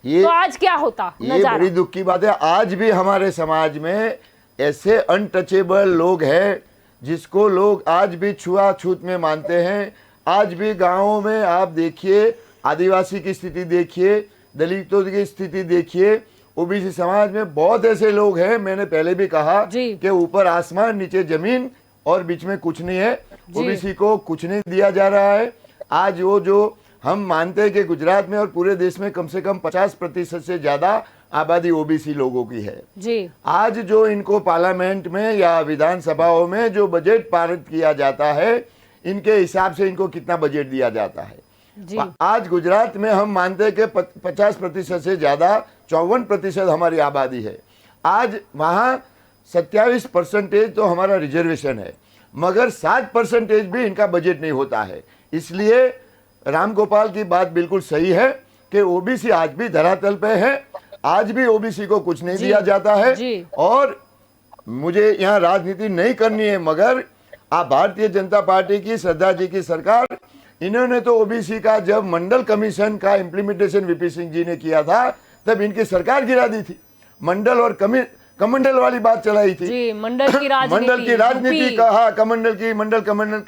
ये तो आज क्या होता ये नजारा? बड़ी दुख की बात है। आज भी हमारे समाज में ऐसे अनटचेबल लोग हैं जिसको लोग आज भी छुआछूत में मानते हैं। आज भी गांवों में आप देखिए, आदिवासी की स्थिति देखिए, दलितों की स्थिति देखिए, ओबीसी समाज में बहुत ऐसे लोग हैं, मैंने पहले भी कहा जी। कि ऊपर आसमान नीचे जमीन और बीच में कुछ नहीं है। ओबीसी को कुछ नहीं दिया जा रहा है। आज वो जो हम मानते हैं कि गुजरात में और पूरे देश में कम से कम 50% से ज्यादा आबादी ओबीसी लोगों की है जी, आज जो इनको पार्लियामेंट में या विधानसभाओं में जो बजट पारित किया जाता है, इनके हिसाब से इनको कितना बजट दिया जाता है जी, आज गुजरात में हम मानते हैं कि 50% से ज्यादा 54% हमारी आबादी है। आज वहाँ 27% तो हमारा रिजर्वेशन है, मगर 7% भी इनका बजट नहीं होता है। इसलिए राम गोपाल की बात बिल्कुल सही है कि ओबीसी आज भी धरातल पे है, आज भी ओबीसी को कुछ नहीं दिया जाता है। जी। और मुझे यहाँ राजनीति नहीं करनी है, मगर आप भारतीय जनता पार्टी की श्रद्धा जी की सरकार, इन्होंने तो ओबीसी का जब मंडल कमीशन का इम्प्लीमेंटेशन वीपी सिंह जी ने किया था, तब इनकी सरकार गिरा दी थी। मंडल और कमंडल वाली बात चलाई थी। जी, मंडल की राजनीति यूपी। कहा, मंडल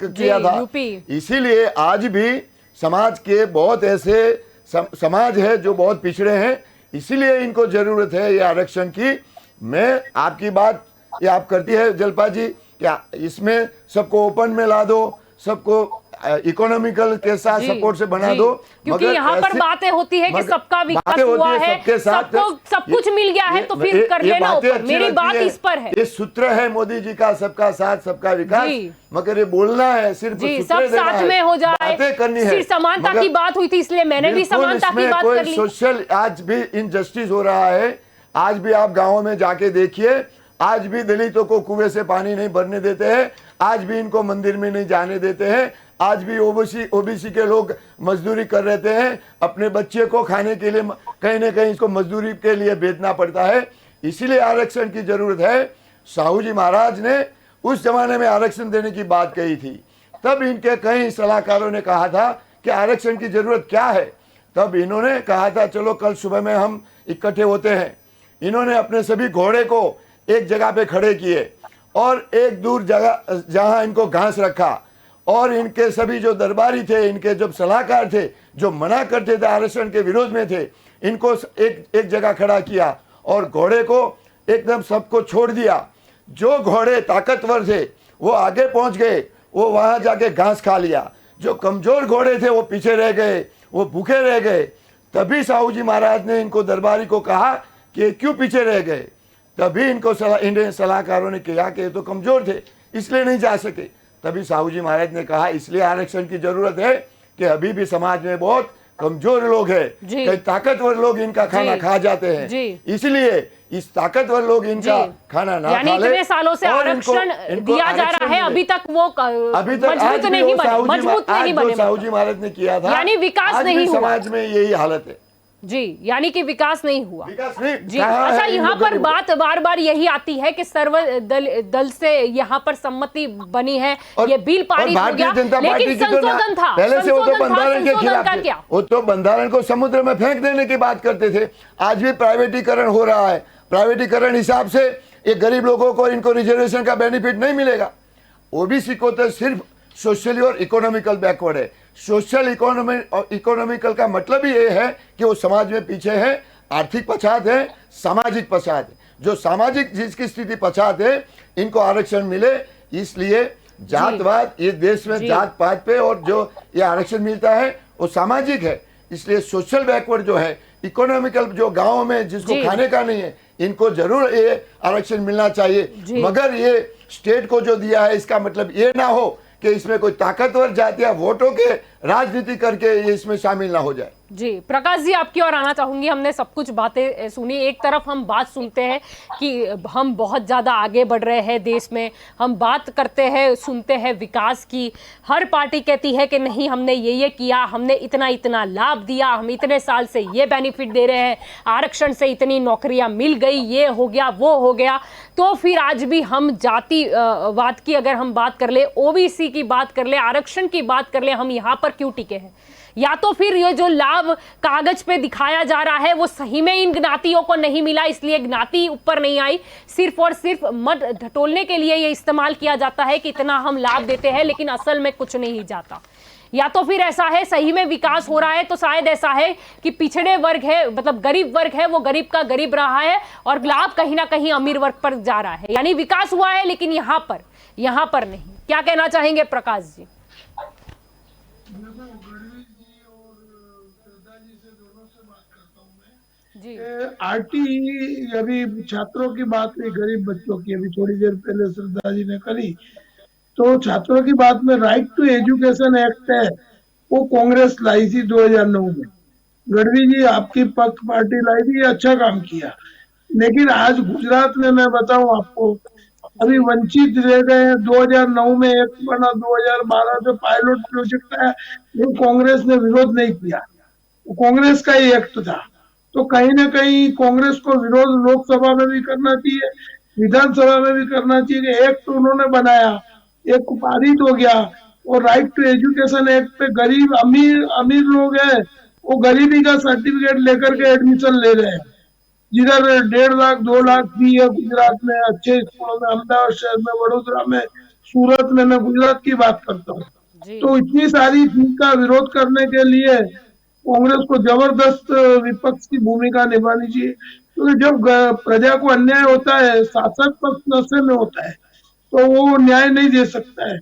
किया था। यूपी। इसीलिए आज भी समाज के बहुत ऐसे समाज है जो बहुत पिछड़े हैं, इसीलिए इनको जरूरत है ये आरक्षण की। मैं आपकी बात ये आप करती है जलपा जी, क्या इसमें सबको ओपन में ला दो, सबको इकोनॉमिकल के साथ जी, सपोर्ट से बना जी। दो, क्योंकि यहाँ पर बातें होती है कि सबका विकास हुआ है, सबको सब कुछ मिल गया है, तो फिर कर लेना ऊपर। मेरी बात इस पर है, ये सूत्र है मोदी जी का, सबका साथ सबका विकास, जी। मगर ये बोलना है सिर्फ जी, सूत्रे सब देना साथ है, में हो जाए, बातें करनी है। फिर समानता मगर की बात हुई थी, इसलिए मैंने भी बिल्कुल समानता की इसमें बात कोई कर ली। सोशल आज भी इनजस्टिस हो रहा है। आज भी आप गांवों में जाके देखिए, आज भी दलितों को कुएं से पानी नहीं भरने देते हैं, आज भी इनको मंदिर में नहीं जाने देते हैं, आज भी ओबीसी के लोग मजदूरी कर रहे हैं, अपने बच्चे को खाने के लिए कहीं ना कहीं इसको मजदूरी के लिए भेजना पड़ता है। इसीलिए आरक्षण की जरूरत है। साहू जी महाराज ने उस जमाने में आरक्षण देने की बात कही थी, तब इनके कई सलाहकारों ने कहा था कि आरक्षण की जरूरत क्या है। तब इन्होंने कहा था चलो कल सुबह में हम इकट्ठे होते हैं। इन्होंने अपने सभी घोड़े को एक जगह पे खड़े किए और एक दूर जगह जहां इनको घास रखा, और इनके सभी जो दरबारी थे, इनके जो सलाहकार थे, जो मना करते थे, आरक्षण के विरोध में थे, इनको एक जगह खड़ा किया और घोड़े को एकदम सबको छोड़ दिया। जो घोड़े ताकतवर थे वो आगे पहुंच गए, वो वहां जाके घास खा लिया। जो कमजोर घोड़े थे वो पीछे रह गए, वो भूखे रह गए। तभी साहू जी महाराज ने इनको दरबारी को कहा कि क्यों पीछे रह गए। तभी इनको इंडियन सलाहकारों ने कहा कि ये तो कमजोर थे इसलिए नहीं जा सके। तभी साहू जी महाराज ने कहा इसलिए आरक्षण की जरूरत है कि अभी भी समाज में बहुत कमजोर लोग हैं, जी। कई ताकतवर लोग इनका खाना जी। खा जाते हैं, जी। इसलिए इस ताकतवर लोग इनका जी। खाना ना यानी खा ले इतने सालों से और इनको- आरक्षण इनको दिया जा आरक्षण रहा है, मिले। अभी तक वो अभी तक आज मजबूत भी नहीं वो बने, साहू जी मजबूत आज नहीं जो बने साहू मतलब। जी महाराज ने किया था, यानी विकास आज नहीं भी हुआ। समाज में यही हालत है, जी, यानी कि विकास नहीं हुआ। विकास नहीं जी। कहाँ अच्छा, है इन यहाँ लोगों पर ने? बात बार बार यही आती है कि दल से यहाँ पर सम्मति बनी है, और- ये बिल और पारित हो भारतीय गया, जनता पार्टी लेकिन की तो ना- संशोधन था, पहले से वो तो संशोधन था, बंधारण के संशोधन खिलाफ का थे, क्या? वो तो बंधारण को समुद्र में फेंक देने की बात करते थे। आज भी प्राइवेटीकरण हो रहा है, प्राइवेटीकरण हिसाब से ये गरीब लोगों को इनको रिजर्वेशन का बेनिफिट नहीं मिलेगा। ओबीसी को तो सिर्फ सोशली और इकोनॉमिकल बैकवर्ड है। सोशल इकोनॉमिकल का मतलब ही ये है कि वो समाज में पीछे है, आर्थिक पछात है, सामाजिक पछात है। जो सामाजिक जिसकी स्थिति पछात है, इनको आरक्षण मिले, इसलिए जातवाद ये देश में जी। जात पात पे और जो ये आरक्षण मिलता है वो सामाजिक है, इसलिए सोशल बैकवर्ड जो है, इकोनॉमिकल जो गांवों में जिसको जी। खाने का नहीं है, इनको जरूर ये आरक्षण मिलना चाहिए। जी। मगर ये स्टेट को जो दिया है इसका मतलब ये ना हो कि इसमें कोई ताकतवर जाति या वोटों के राजनीति करके ये इसमें शामिल ना हो जाए। जी, प्रकाश जी आपकी ओर आना चाहूंगी। हमने सब कुछ बातें सुनी, एक तरफ हम बात सुनते हैं कि हम बहुत ज़्यादा आगे बढ़ रहे हैं देश में, हम बात करते हैं, सुनते हैं विकास की, हर पार्टी कहती है कि नहीं हमने ये किया, हमने इतना इतना लाभ दिया, हम इतने साल से ये बेनिफिट दे रहे हैं, आरक्षण से इतनी नौकरियां मिल गई, ये हो गया वो हो गया। तो फिर आज भी हम जातिवाद की अगर हम बात कर ले, ओबीसी की बात कर ले, आरक्षण की बात कर ले, हम यहाँ पर क्यों टिके हैं? या तो फिर ये जो लाभ कागज पे दिखाया जा रहा है वो सही में इन ज्ञातियों को नहीं मिला, इसलिए ज्ञाति ऊपर नहीं आई, सिर्फ और सिर्फ मत ढटोलने के लिए ये इस्तेमाल किया जाता है कि इतना हम लाभ देते हैं, लेकिन असल में कुछ नहीं जाता। या तो फिर ऐसा है सही में विकास हो रहा है, तो शायद ऐसा है कि पिछड़े वर्ग है, मतलब गरीब वर्ग है, वो गरीब का गरीब रहा है और लाभ कहीं ना कहीं अमीर वर्ग पर जा रहा है, यानी विकास हुआ है लेकिन यहाँ पर नहीं। क्या कहना चाहेंगे प्रकाश जी? जी। आरटी अभी छात्रों की बात हुई, गरीब बच्चों की, अभी थोड़ी देर पहले श्रद्धा जी ने करी, तो छात्रों की बात में राइट टू एजुकेशन एक्ट है, वो कांग्रेस लाई थी 2009 में। गढ़वी जी आपकी पक्ष पार्टी लाई थी, अच्छा काम किया। लेकिन आज गुजरात में मैं बताऊं आपको, अभी वंचित रह गए। 2009 में एक बना, 2012 से पायलट प्रोजेक्ट आया, लेकिन कांग्रेस ने विरोध नहीं किया, कांग्रेस का ही एक्ट था। तो कहीं ना कहीं कांग्रेस को विरोध लोकसभा में भी करना चाहिए, विधानसभा में भी करना चाहिए। एक्ट उन्होंने बनाया, एक पारित हो गया, और राइट टू एजुकेशन एक्ट पे गरीब अमीर लोग हैं, वो गरीबी का सर्टिफिकेट लेकर के एडमिशन ले रहे हैं। जिधर 1.5 लाख 2 लाख फी है गुजरात में अच्छे स्कूलों में, अहमदाबाद शहर में, वडोदरा में, सूरत में, मैं गुजरात की बात करता हूँ। तो इतनी सारी फी का विरोध करने के लिए कांग्रेस को जबरदस्त विपक्ष की भूमिका निभानी चाहिए, क्योंकि जब प्रजा को अन्याय होता है, शासक पक्ष नशे में होता है, तो वो न्याय नहीं दे सकता है।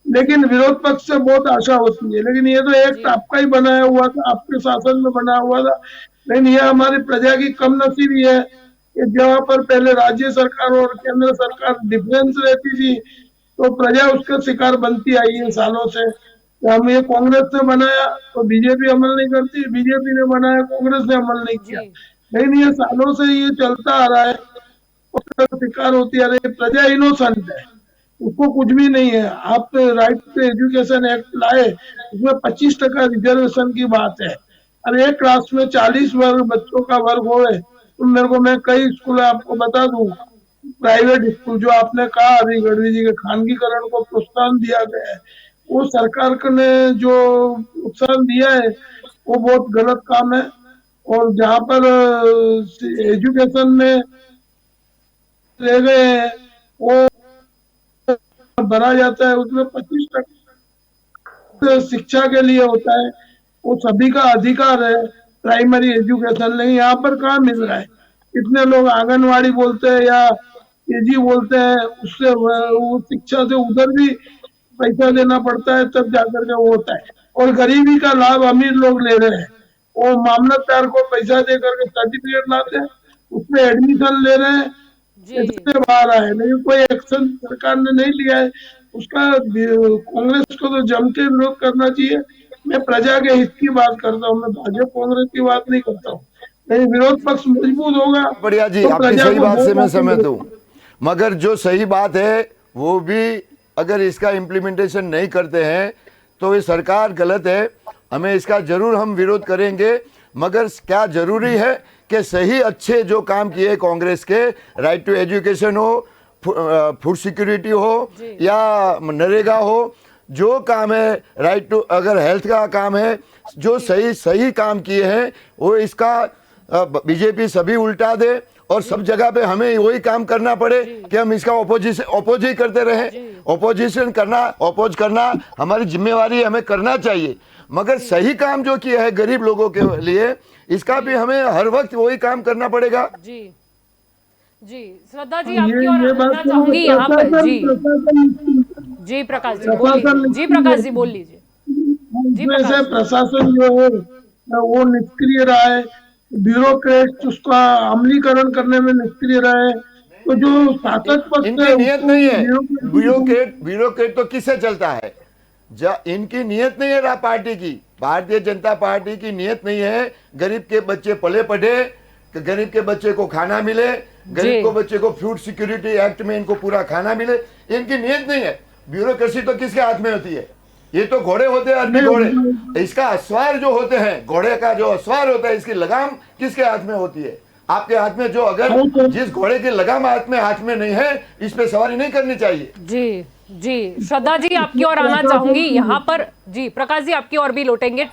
लेकिन विरोध पक्ष से बहुत आशा होती है। लेकिन ये तो एक्ट आपका ही बनाया हुआ था, आपके शासन में बना हुआ था। लेकिन ये हमारी प्रजा की कम नसीबी है कि जहाँ पर पहले राज्य सरकार और केंद्र सरकार डिफरेंस रहती थी, तो प्रजा उसका शिकार बनती आई है सालों से। हम ये कांग्रेस ने बनाया तो बीजेपी अमल नहीं करती, बीजेपी ने बनाया कांग्रेस ने अमल नहीं किया। लेकिन ये सालों से ये चलता आ रहा है, उसका शिकार होती आ रही है। प्रजा इनोसेंट है, उसको कुछ भी नहीं है। आप राइट टू एजुकेशन एक्ट लाए, उसमें 25% रिजर्वेशन की बात है, और एक क्लास में 40 वर्ग बच्चों का वर्ग हो। तो मेरे को, मैं कई स्कूल आपको बता दूं, प्राइवेट स्कूल जो आपने कहा अभी गढ़वी जी के, खानगीकरण को प्रोत्साहन दिया गया है, वो सरकार ने जो प्रोत्साहन दिया है वो बहुत गलत काम है। और जहाँ पर एजुकेशन में रह गए हैं, वो भरा जाता है, उसमें 25% शिक्षा के लिए होता है, वो सभी का अधिकार है प्राइमरी एजुकेशन। नहीं, यहाँ पर कहाँ मिल रहा है? इतने लोग आंगनवाड़ी बोलते हैं या केजी बोलते हैं, उससे वो शिक्षा से उधर भी पैसा देना पड़ता है, तब जाकर के वो होता है। और गरीबी का लाभ अमीर लोग ले रहे हैं, वो मामलतदार को पैसा दे करके सर्टिफिकेट लाते हैं, उसमें एडमिशन ले रहे हैं, इससे बाहर आए। लेकिन कोई एक्शन सरकार ने नहीं लिया है, उसका कांग्रेस को तो जम के विरोध करना चाहिए। मैं प्रजा के हित की बात करता हूँ, मैं भाजपा कांग्रेस की बात नहीं करता हूँ। नहीं, विरोध पक्ष मजबूत होगा बढ़िया जी, तो आपकी प्रजा सही को बात से वोट मैं हासिल सहमत होगा। हूँ, मगर जो सही बात है वो भी अगर इसका इम्प्लीमेंटेशन नहीं करते हैं तो ये सरकार गलत है। हमें इसका जरूर हम विरोध करेंगे, मगर क्या जरूरी है कि सही अच्छे जो काम किए कांग्रेस के, राइट टू एजुकेशन हो, फूड सिक्योरिटी हो या नरेगा हो, जो काम है राइट टू, अगर हेल्थ का काम है, जो सही सही काम किए हैं वो इसका बीजेपी सभी उल्टा दे और सब जगह पे हमें वही काम करना पड़े कि हम इसका ओपोज ही करते रहे। ओपोजिशन करना, ओपोज करना हमारी जिम्मेवारी है, हमें करना चाहिए, मगर सही काम जो किया है गरीब लोगों के लिए, इसका भी हमें हर वक्त वही काम करना पड़ेगा। जी जी, श्रद्धा जी ये आपकी और ये बात आना तो चाहूंगी यहाँ पर। प्रशासन जी प्रशासन जी प्रकाश जी बोल प्रशासन लीजिए, जी प्रकाश जी बोल लीजिए। जी इसमें प्रकाश से जी। प्रशासन जो है वो निष्क्रिय रहा है, ब्यूरोक्रेट उसका अमलीकरण करने में निष्क्रिय रहा है। तो जो शासक पक्ष है इनकी नियत उसको नहीं है। ब्यूरोक्रेसी ब्यूरोक्रेट तो किससे चलता है? इनकी नियत नहीं है पार्टी की, भारतीय जनता पार्टी की नियत नहीं है गरीब के बच्चे पले पढ़े, कि गरीब के बच्चे को खाना मिले, गरीब को बच्चे को फूड सिक्योरिटी एक्ट में इनको पूरा खाना मिले, इनकी नियत नहीं है। ब्यूरोक्रेसी तो किसके हाथ में होती है? ये तो घोड़े होते हैं, आदमी घोड़े। इसका अस्वार जो होते हैं, घोड़े का जो अस्वार होता है, इसकी लगाम किसके हाथ में होती है? आपके हाथ में। जो अगर जिस घोड़े की लगाम हाथ में नहीं है, इस पे सवारी नहीं करनी चाहिए। जी जी, श्रद्धा जी आपकी ओर आना चाहूंगी यहाँ पर। जी प्रकाश जी आपकी ओर भी लौटेंगे।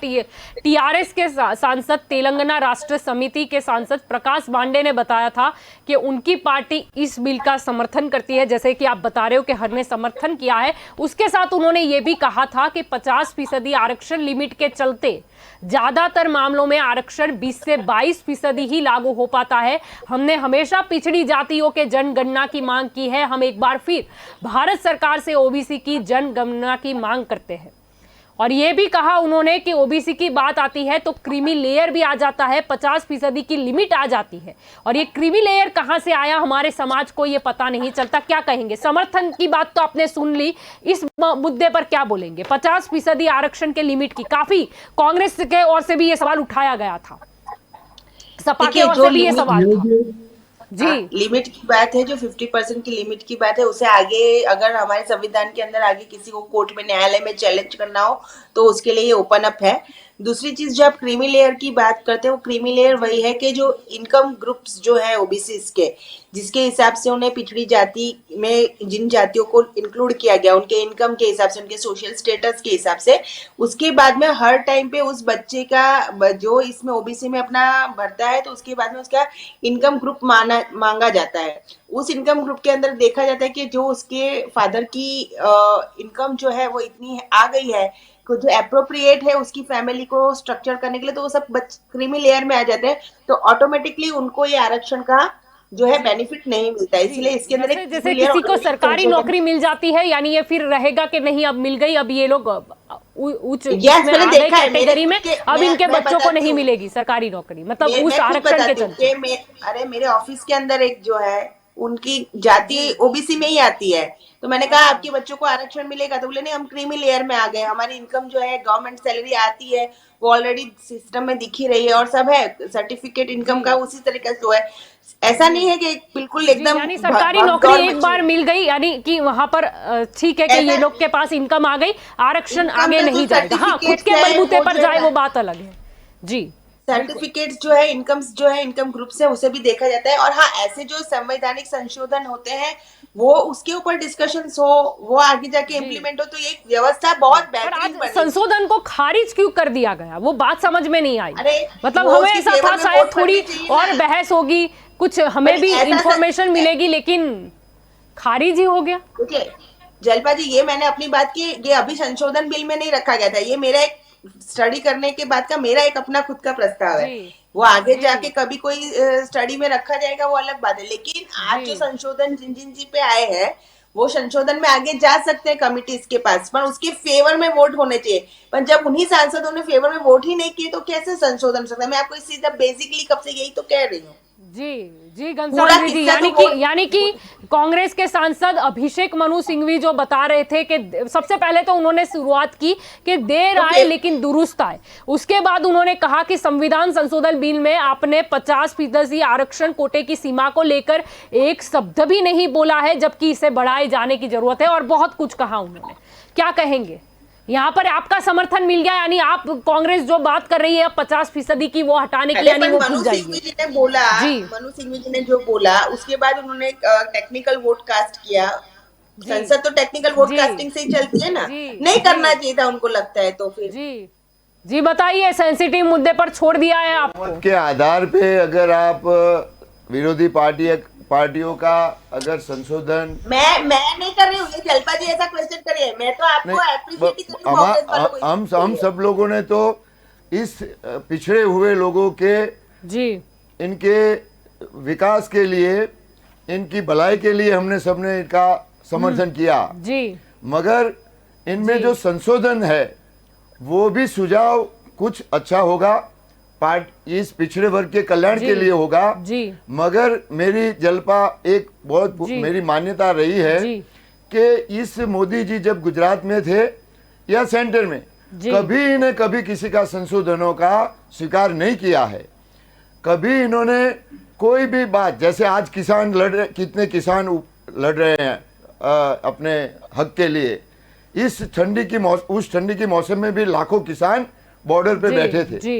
टीआरएस के सांसद, तेलंगाना राष्ट्र समिति के सांसद प्रकाश पांडे ने बताया था कि उनकी पार्टी इस बिल का समर्थन करती है, जैसे कि आप बता रहे हो कि हर ने समर्थन किया है। उसके साथ उन्होंने ये भी कहा था कि 50% आरक्षण लिमिट के चलते ज्यादातर मामलों में आरक्षण 20 से 22% ही लागू हो पाता है। हमने हमेशा पिछड़ी जातियों के जनगणना की मांग की है, हम एक बार फिर भारत सरकार से ओबीसी की जनगणना की मांग करते हैं। और ये भी कहा उन्होंने कि ओबीसी की बात आती है तो क्रीमी लेयर भी आ जाता है, 50% की लिमिट आ जाती है। और ये क्रीमी लेयर कहां से आया हमारे समाज को ये पता नहीं चलता। क्या कहेंगे? समर्थन की बात तो आपने सुन ली, इस मुद्दे पर क्या बोलेंगे? 50% आरक्षण के लिमिट की काफी कांग्रेस के ओर से भी ये सवाल उठाया गया था, सपा के ओर से भी ये सवाल था। जी लिमिट की बात है, जो 50% की लिमिट की बात है, उसे आगे अगर हमारे संविधान के अंदर आगे किसी को कोर्ट में, न्यायालय में चैलेंज करना हो तो उसके लिए ये ओपन अप है। दूसरी चीज, जो आप क्रीमी लेयर की बात करते हैं, वो क्रीमी लेयर वही है कि जो इनकम ग्रुप्स जो है ओबीसी के, जिसके हिसाब से उन्हें पिछड़ी जाति में जिन जातियों को इंक्लूड किया गया, उनके इनकम के हिसाब से, उनके सोशल स्टेटस के हिसाब से, उसके बाद में हर टाइम पे उस बच्चे का जो इसमें ओबीसी में अपना भरता है, तो उसके बाद में उसका इनकम ग्रुप मांगा जाता है। उस इनकम ग्रुप के अंदर देखा जाता है कि जो उसके फादर की इनकम जो है वो इतनी आ गई है, जो अप्रोप्रिएट है उसकी फैमिली को स्ट्रक्चर करने के लिए, तो वो सब क्रीमी लेयर में आ जाते हैं। तो ऑटोमेटिकली उनको ये आरक्षण का जो है बेनिफिट नहीं मिलता है, इसलिए इसके अंदर एक जैसे किसी को सरकारी नौकरी मिल जाती है, यानी ये फिर रहेगा कि नहीं, अब मिल गई, अब ये लोग उच्च कैटेगरी में, अब इनके बच्चों को नहीं मिलेगी सरकारी नौकरी, मतलब उस आरक्षण के चलते। अरे मेरे ऑफिस के अंदर एक जो है, उनकी जाति ओबीसी में ही आती है, तो मैंने कहा आपके बच्चों को आरक्षण मिलेगा? तो बोले नहीं, हम क्रीमी लेयर में आ गए, हमारी इनकम जो है गवर्नमेंट सैलरी आती है वो ऑलरेडी सिस्टम में दिखी रही है और सब है, सर्टिफिकेट इनकम का उसी तरीके से है। ऐसा नहीं है कि बिल्कुल एकदम यानी सरकारी नौकरी एक बार मिल गई, यानी कि वहां पर ठीक है कि ये लोग के पास इनकम आ गई, आरक्षण आगे नहीं जाएगा। हाँ, खुद के बलबूते पर जाए वो बात अलग है। जी, सर्टिफिकेट्स जो है, इनकम्स जो है, इनकम ग्रुप से उसे भी देखा जाता है। और हाँ, ऐसे जो संवैधानिक संशोधन होते हैं वो उसके ऊपर डिस्कशंस हो, वो आगे जाके इम्प्लीमेंट हो, तो ये व्यवस्था बहुत बेहतरीन बनी। संशोधन को खारिज क्यों कर दिया गया, वो बात समझ में नहीं आई। अरे मतलब हमें ऐसा था शायद थोड़ी और बहस होगी, कुछ हमें भी इंफॉर्मेशन मिलेगी, लेकिन खारिज ही हो गया। देखिए जलपा जी, ये मैंने अपनी बात की, ये अभी संशोधन बिल में नहीं रखा गया था, ये मेरा एक स्टडी करने के बाद का मेरा एक अपना खुद का प्रस्ताव है। वो आगे जाके कभी कोई स्टडी में रखा जाएगा वो अलग बात है, लेकिन आज जो संशोधन जिन जिन जी पे आए हैं वो संशोधन में आगे जा सकते हैं कमिटीज के पास, पर उसके फेवर में वोट होने चाहिए। पर जब उन्हीं सांसदों ने फेवर में वोट ही नहीं किए तो कैसे संशोधन हो सकता है? मैं आपको सीधा बेसिकली कब से यही तो कह रही हूँ। जी पूरा घनश्याम जी, किस्सा तो यानी कि कांग्रेस के सांसद अभिषेक मनु सिंघवी जो बता रहे थे कि सबसे पहले तो उन्होंने शुरुआत की कि देर आए लेकिन दुरुस्त आए। उसके बाद उन्होंने कहा कि संविधान संशोधन बिल में आपने 50% आरक्षण कोटे की सीमा को लेकर एक शब्द भी नहीं बोला है, जबकि इसे बढ़ाए जाने की जरूरत है, और बहुत कुछ कहा उन्होंने। क्या कहेंगे? यहाँ पर आपका समर्थन मिल गया, यानी आप कांग्रेस जो बात कर रही है 50% की वो हटाने की, यानी वो मनु फूक सिंघवी जाएगी। जी ने बोला, जी। मनु सिंघवी जी ने जो बोला उसके बाद उन्होंने टेक्निकल वोट कास्ट किया। संसद तो टेक्निकल वोट जी। कास्टिंग से ही चलती है ना। जी। नहीं जी। करना चाहिए था उनको, लगता है तो फिर। जी बताइए, सेंसिटिव मुद्दे पर छोड़ दिया है आपको। मत के आधार पे अगर आप विरोधी पार्टियों का अगर संशोधन, मैं नहीं कर रही हूँ, ये जलपा जी ऐसा क्वेश्चन करे, मैं तो आपको अप्रिशिएट ही कर रही हूँ, कांग्रेस वालों को। हम सब लोगों ने तो इस पिछड़े हुए लोगों के जी इनके विकास के लिए, इनकी भलाई के लिए हमने सबने इनका समर्थन किया। जी मगर इनमें जो संशोधन है वो भी सुझाव कुछ अच्छा होगा, इस पिछड़े वर्ग के कल्याण के लिए होगा। जी मगर मेरी जलपा एक बहुत मेरी मान्यता रही है कि इस मोदी जी जब गुजरात में थे या सेंटर में, कभी इन्हें कभी किसी का संशोधनों का स्वीकार नहीं किया है। कभी इन्होंने कोई भी बात, जैसे आज किसान कितने किसान लड़ रहे हैं अपने हक के लिए, उस ठंडी की मौसम में भी लाखों किसान बॉर्डर पे बैठे थे,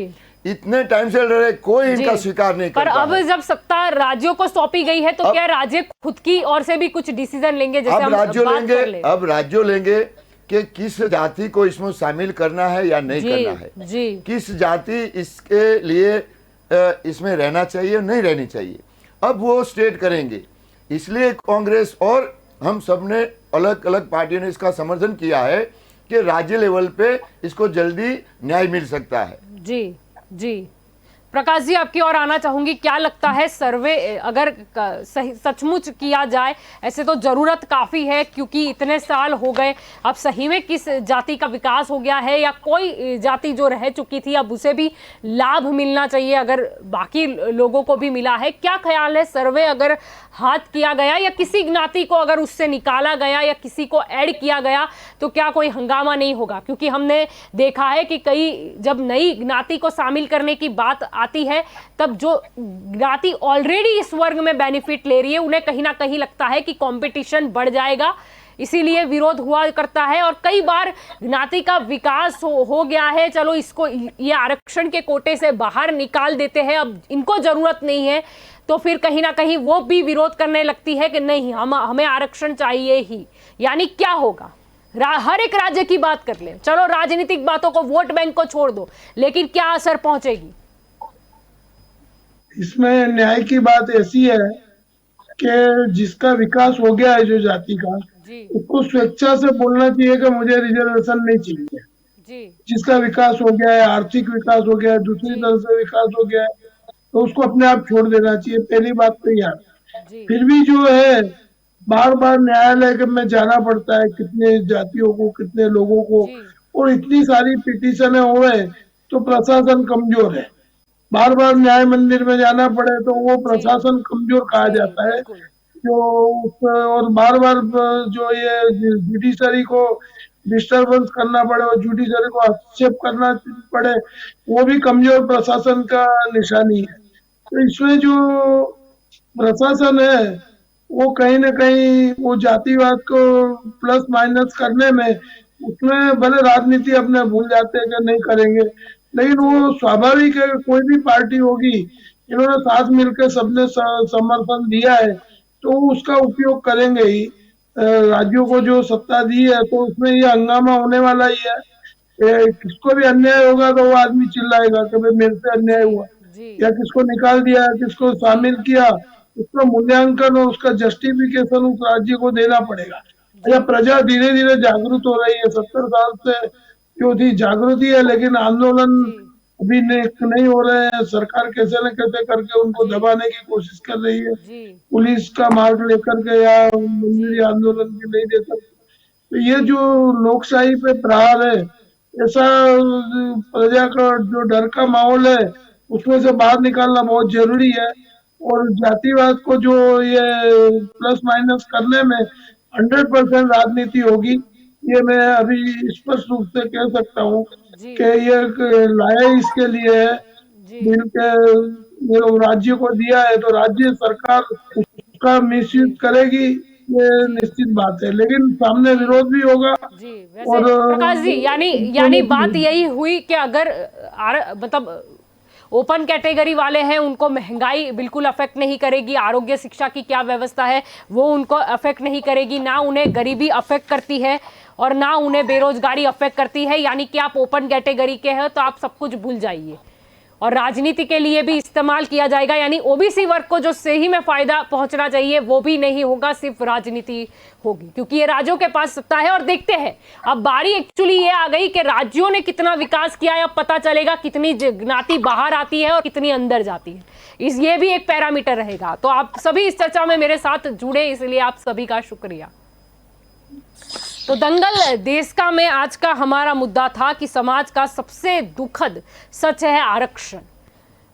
इतने टाइम से लड़ रहे, कोई इनका स्वीकार नहीं करता। पर अब जब सत्ता राज्यों को सौंपी गई है तो क्या राज्य खुद की ओर से भी कुछ डिसीजन लेंगे? जैसे अब राज्यों लेंगे कि किस जाति को इसमें शामिल करना है या नहीं करना है, किस जाति इसके लिए इसमें रहना चाहिए नहीं रहनी चाहिए, अब वो स्टेट करेंगे। इसलिए कांग्रेस और हम सब ने अलग अलग पार्टियों ने इसका समर्थन किया है कि राज्य लेवल पे इसको जल्दी न्याय मिल सकता है। जी प्रकाश जी, आपकी ओर आना चाहूंगी। क्या लगता है, सर्वे अगर सचमुच किया जाए, ऐसे तो जरूरत काफी है क्योंकि इतने साल हो गए, अब सही में किस जाति का विकास हो गया है या कोई जाति जो रह चुकी थी अब उसे भी लाभ मिलना चाहिए अगर बाकी लोगों को भी मिला है? क्या ख्याल है, सर्वे अगर हाथ किया गया या किसी ज्ञाति को अगर उससे निकाला गया या किसी को ऐड किया गया तो क्या कोई हंगामा नहीं होगा? क्योंकि हमने देखा है कि कई जब नई ज्ञाति को शामिल करने की बात आती है तब जो ज्ञाति ऑलरेडी इस वर्ग में बेनिफिट ले रही है उन्हें कहीं ना कहीं लगता है कि कंपटीशन बढ़ जाएगा, इसीलिए विरोध हुआ करता है। और कई बार ज्ञाति का विकास हो गया है, चलो इसको ये आरक्षण के कोटे से बाहर निकाल देते हैं, अब इनको जरूरत नहीं है, तो फिर कहीं ना कहीं वो भी विरोध करने लगती है कि नहीं हमें आरक्षण चाहिए ही। यानी क्या होगा? हर एक राज्य की बात कर ले, चलो राजनीतिक बातों को, वोट बैंक को छोड़ दो, लेकिन क्या असर पहुंचेगी? इसमें न्याय की बात ऐसी है कि जिसका विकास हो गया है जो जाति का, उसको स्वेच्छा से बोलना चाहिए कि मुझे रिजर्वेशन नहीं चाहिए। जिसका विकास हो गया है, आर्थिक विकास हो गया है, दूसरी तरह से विकास हो गया है, तो उसको अपने आप छोड़ देना चाहिए। पहली बात तो यार, फिर भी जो है बार बार न्यायालय में जाना पड़ता है, कितने जातियों को, कितने लोगों को, और इतनी सारी पिटीशनें हो रहे तो प्रशासन कमजोर है। बार बार न्याय मंदिर में जाना पड़े तो वो प्रशासन कमजोर कहा जाता है। जो और बार बार जो ये जुडिशरी को डिस्टर्बेंस करना पड़े और जुडिशरी को हस्तक्षेप करना पड़े, वो भी कमजोर प्रशासन का निशानी है। तो इसमें जो प्रशासन है वो कहीं ना कहीं वो जातिवाद को प्लस माइनस करने में, उसमें भले राजनीति अपने भूल जाते हैं कि नहीं करेंगे, लेकिन वो स्वाभाविक है, कोई भी पार्टी होगी, इन्होंने साथ मिलकर सबने समर्थन दिया है तो उसका उपयोग करेंगे ही। राज्यों को जो सत्ता दी है तो उसमें ये हंगामा होने वाला ही है। किसको भी अन्याय होगा तो वो आदमी चिल्लाएगा कि भाई मेरे से अन्याय हुआ, या किसको निकाल दिया, किसको शामिल किया, उसका मूल्यांकन और उसका जस्टिफिकेशन उस राज्य को देना पड़ेगा। या प्रजा धीरे धीरे जागरूक हो रही है, 70 साल से जो थी जागृति है, लेकिन आंदोलन अभी नहीं हो रहे हैं। सरकार कैसे न कैसे करके उनको दबाने की कोशिश कर रही है, पुलिस का मार्ग लेकर के या मंदिर आंदोलन की नहीं दे सकते। तो ये जो लोकशाही पे प्रहार है, ऐसा प्रजा का जो डर का माहौल है उसमें से बाहर निकालना बहुत जरूरी है। और जातिवाद को जो ये प्लस माइनस करने में 100% राजनीति होगी, ये मैं अभी स्पष्ट रूप से कह सकता हूँ जी कि ये लाया इसके लिए है जी बिल के, ये लोग राज्य को दिया है तो राज्य सरकार उसका मिसयूज जी करेगी, ये जी निश्चित बात है, लेकिन सामने विरोध भी होगा जी। वैसे और प्रकाश जी, यानी चुनौती बात होगी। यही हुई कि अगर मतलब ओपन कैटेगरी वाले हैं उनको महंगाई बिल्कुल अफेक्ट नहीं करेगी, आरोग्य शिक्षा की क्या व्यवस्था है वो उनको अफेक्ट नहीं करेगी, ना उन्हें गरीबी अफेक्ट करती है और ना उन्हें बेरोजगारी अफेक्ट करती है, यानी कि आप ओपन कैटेगरी के हैं तो आप सब कुछ भूल जाइए और राजनीति के लिए भी इस्तेमाल किया जाएगा, यानी ओबीसी वर्ग को जो सही में फायदा पहुंचना चाहिए वो भी नहीं होगा, सिर्फ राजनीति होगी, क्योंकि ये राज्यों के पास सत्ता है। और देखते हैं अब बारी एक्चुअली ये आ गई कि राज्यों ने कितना विकास किया है, अब पता चलेगा कितनी ज्ञाति बाहर आती है और कितनी अंदर जाती है, ये भी एक पैरामीटर रहेगा। तो आप सभी इस चर्चा में मेरे साथ जुड़े, इसलिए आप सभी का शुक्रिया। तो दंगल देश का में आज का हमारा मुद्दा था कि समाज का सबसे दुखद सच है आरक्षण।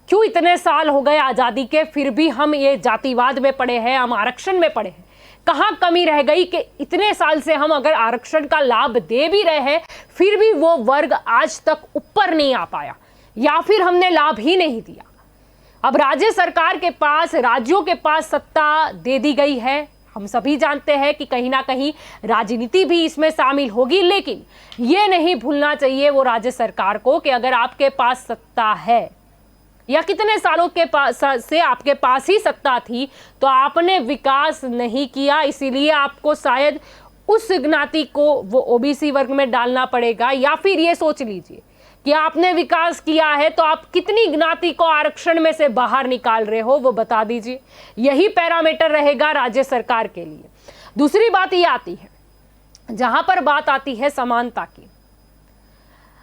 क्यों इतने साल हो गए आजादी के, फिर भी हम ये जातिवाद में पड़े हैं, हम आरक्षण में पड़े हैं। कहाँ कमी रह गई कि इतने साल से हम अगर आरक्षण का लाभ दे भी रहे हैं फिर भी वो वर्ग आज तक ऊपर नहीं आ पाया, या फिर हमने लाभ ही नहीं दिया। अब राज्य सरकार के पास, राज्यों के पास सत्ता दे दी गई है। हम सभी जानते हैं कि कहीं ना कहीं राजनीति भी इसमें शामिल होगी, लेकिन ये नहीं भूलना चाहिए वो राज्य सरकार को कि अगर आपके पास सत्ता है या कितने सालों के पास से आपके पास ही सत्ता थी तो आपने विकास नहीं किया, इसीलिए आपको शायद उस ज्ञाति को वो ओबीसी वर्ग में डालना पड़ेगा। या फिर ये सोच लीजिए कि आपने विकास किया है तो आप कितनी ज्ञाति को आरक्षण में से बाहर निकाल रहे हो वो बता दीजिए। यही पैरामीटर रहेगा राज्य सरकार के लिए। दूसरी बात ये आती है, जहां पर बात आती है समानता की,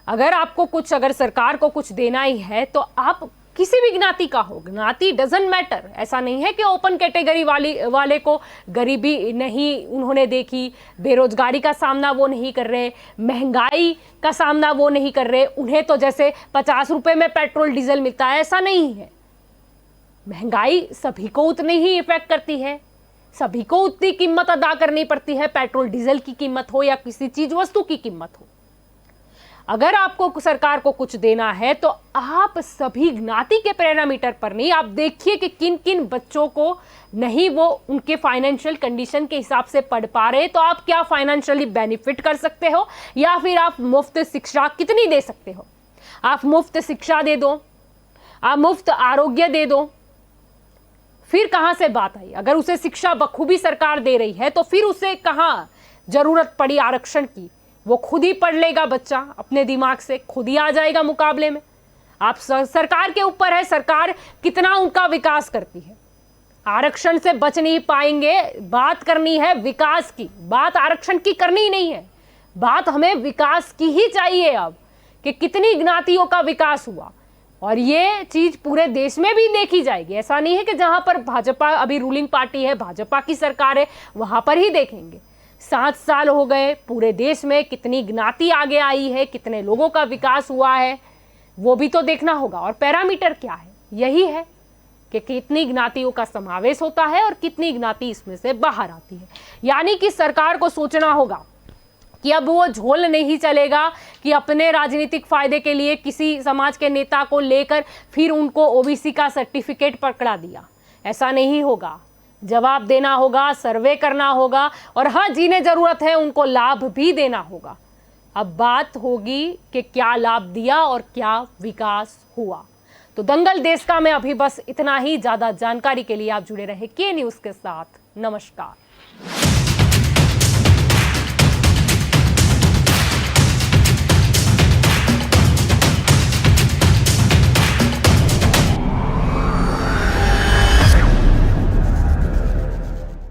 अगर सरकार को कुछ देना ही है तो आप किसी भी ज्ञाति का हो, ज्ञाति डजंट मैटर। ऐसा नहीं है कि ओपन कैटेगरी वाले को गरीबी नहीं उन्होंने देखी, बेरोजगारी का सामना वो नहीं कर रहे, महंगाई का सामना वो नहीं कर रहे, उन्हें तो जैसे 50 रुपए में पेट्रोल डीजल मिलता है, ऐसा नहीं है। महंगाई सभी को उतनी ही इफेक्ट करती है, सभी को उतनी कीमत अदा करनी पड़ती है, पेट्रोल डीजल की कीमत हो या किसी चीज वस्तु की कीमत हो। अगर आपको सरकार को कुछ देना है तो आप सभी ज्ञाति के पैरामीटर पर नहीं, आप देखिए कि किन किन बच्चों को नहीं वो उनके फाइनेंशियल कंडीशन के हिसाब से पढ़ पा रहे, तो आप क्या फाइनेंशियली बेनिफिट कर सकते हो, या फिर आप मुफ्त शिक्षा कितनी दे सकते हो। आप मुफ्त शिक्षा दे दो, आप मुफ्त आरोग्य दे दो, फिर कहां से बात आई। अगर उसे शिक्षा बखूबी सरकार दे रही है तो फिर उसे कहां जरूरत पड़ी आरक्षण की, वो खुद ही पढ़ लेगा बच्चा, अपने दिमाग से खुद ही आ जाएगा मुकाबले में। आप सरकार के ऊपर है, सरकार कितना उनका विकास करती है। आरक्षण से बच नहीं पाएंगे, बात करनी है विकास की, बात आरक्षण की करनी नहीं है, बात हमें विकास की ही चाहिए अब, कि कितनी ज्ञातियों का विकास हुआ। और ये चीज पूरे देश में भी देखी जाएगी। ऐसा नहीं है कि जहां पर भाजपा अभी रूलिंग पार्टी है, भाजपा की सरकार है, वहां पर ही देखेंगे। 7 साल हो गए, पूरे देश में कितनी ज्ञाति आगे आई है, कितने लोगों का विकास हुआ है, वो भी तो देखना होगा। और पैरामीटर क्या है, यही है कि कितनी ज्ञातियों का समावेश होता है और कितनी ज्ञाति इसमें से बाहर आती है। यानी कि सरकार को सोचना होगा कि अब वो झोल नहीं चलेगा कि अपने राजनीतिक फायदे के लिए किसी समाज के नेता को लेकर फिर उनको ओबीसी का सर्टिफिकेट पकड़ा दिया। ऐसा नहीं होगा, जवाब देना होगा, सर्वे करना होगा, और हाँ जिन्हें जरूरत है उनको लाभ भी देना होगा। अब बात होगी कि क्या लाभ दिया और क्या विकास हुआ। तो दंगल देश का में अभी बस इतना ही। ज्यादा जानकारी के लिए आप जुड़े रहे के न्यूज़ के साथ। नमस्कार।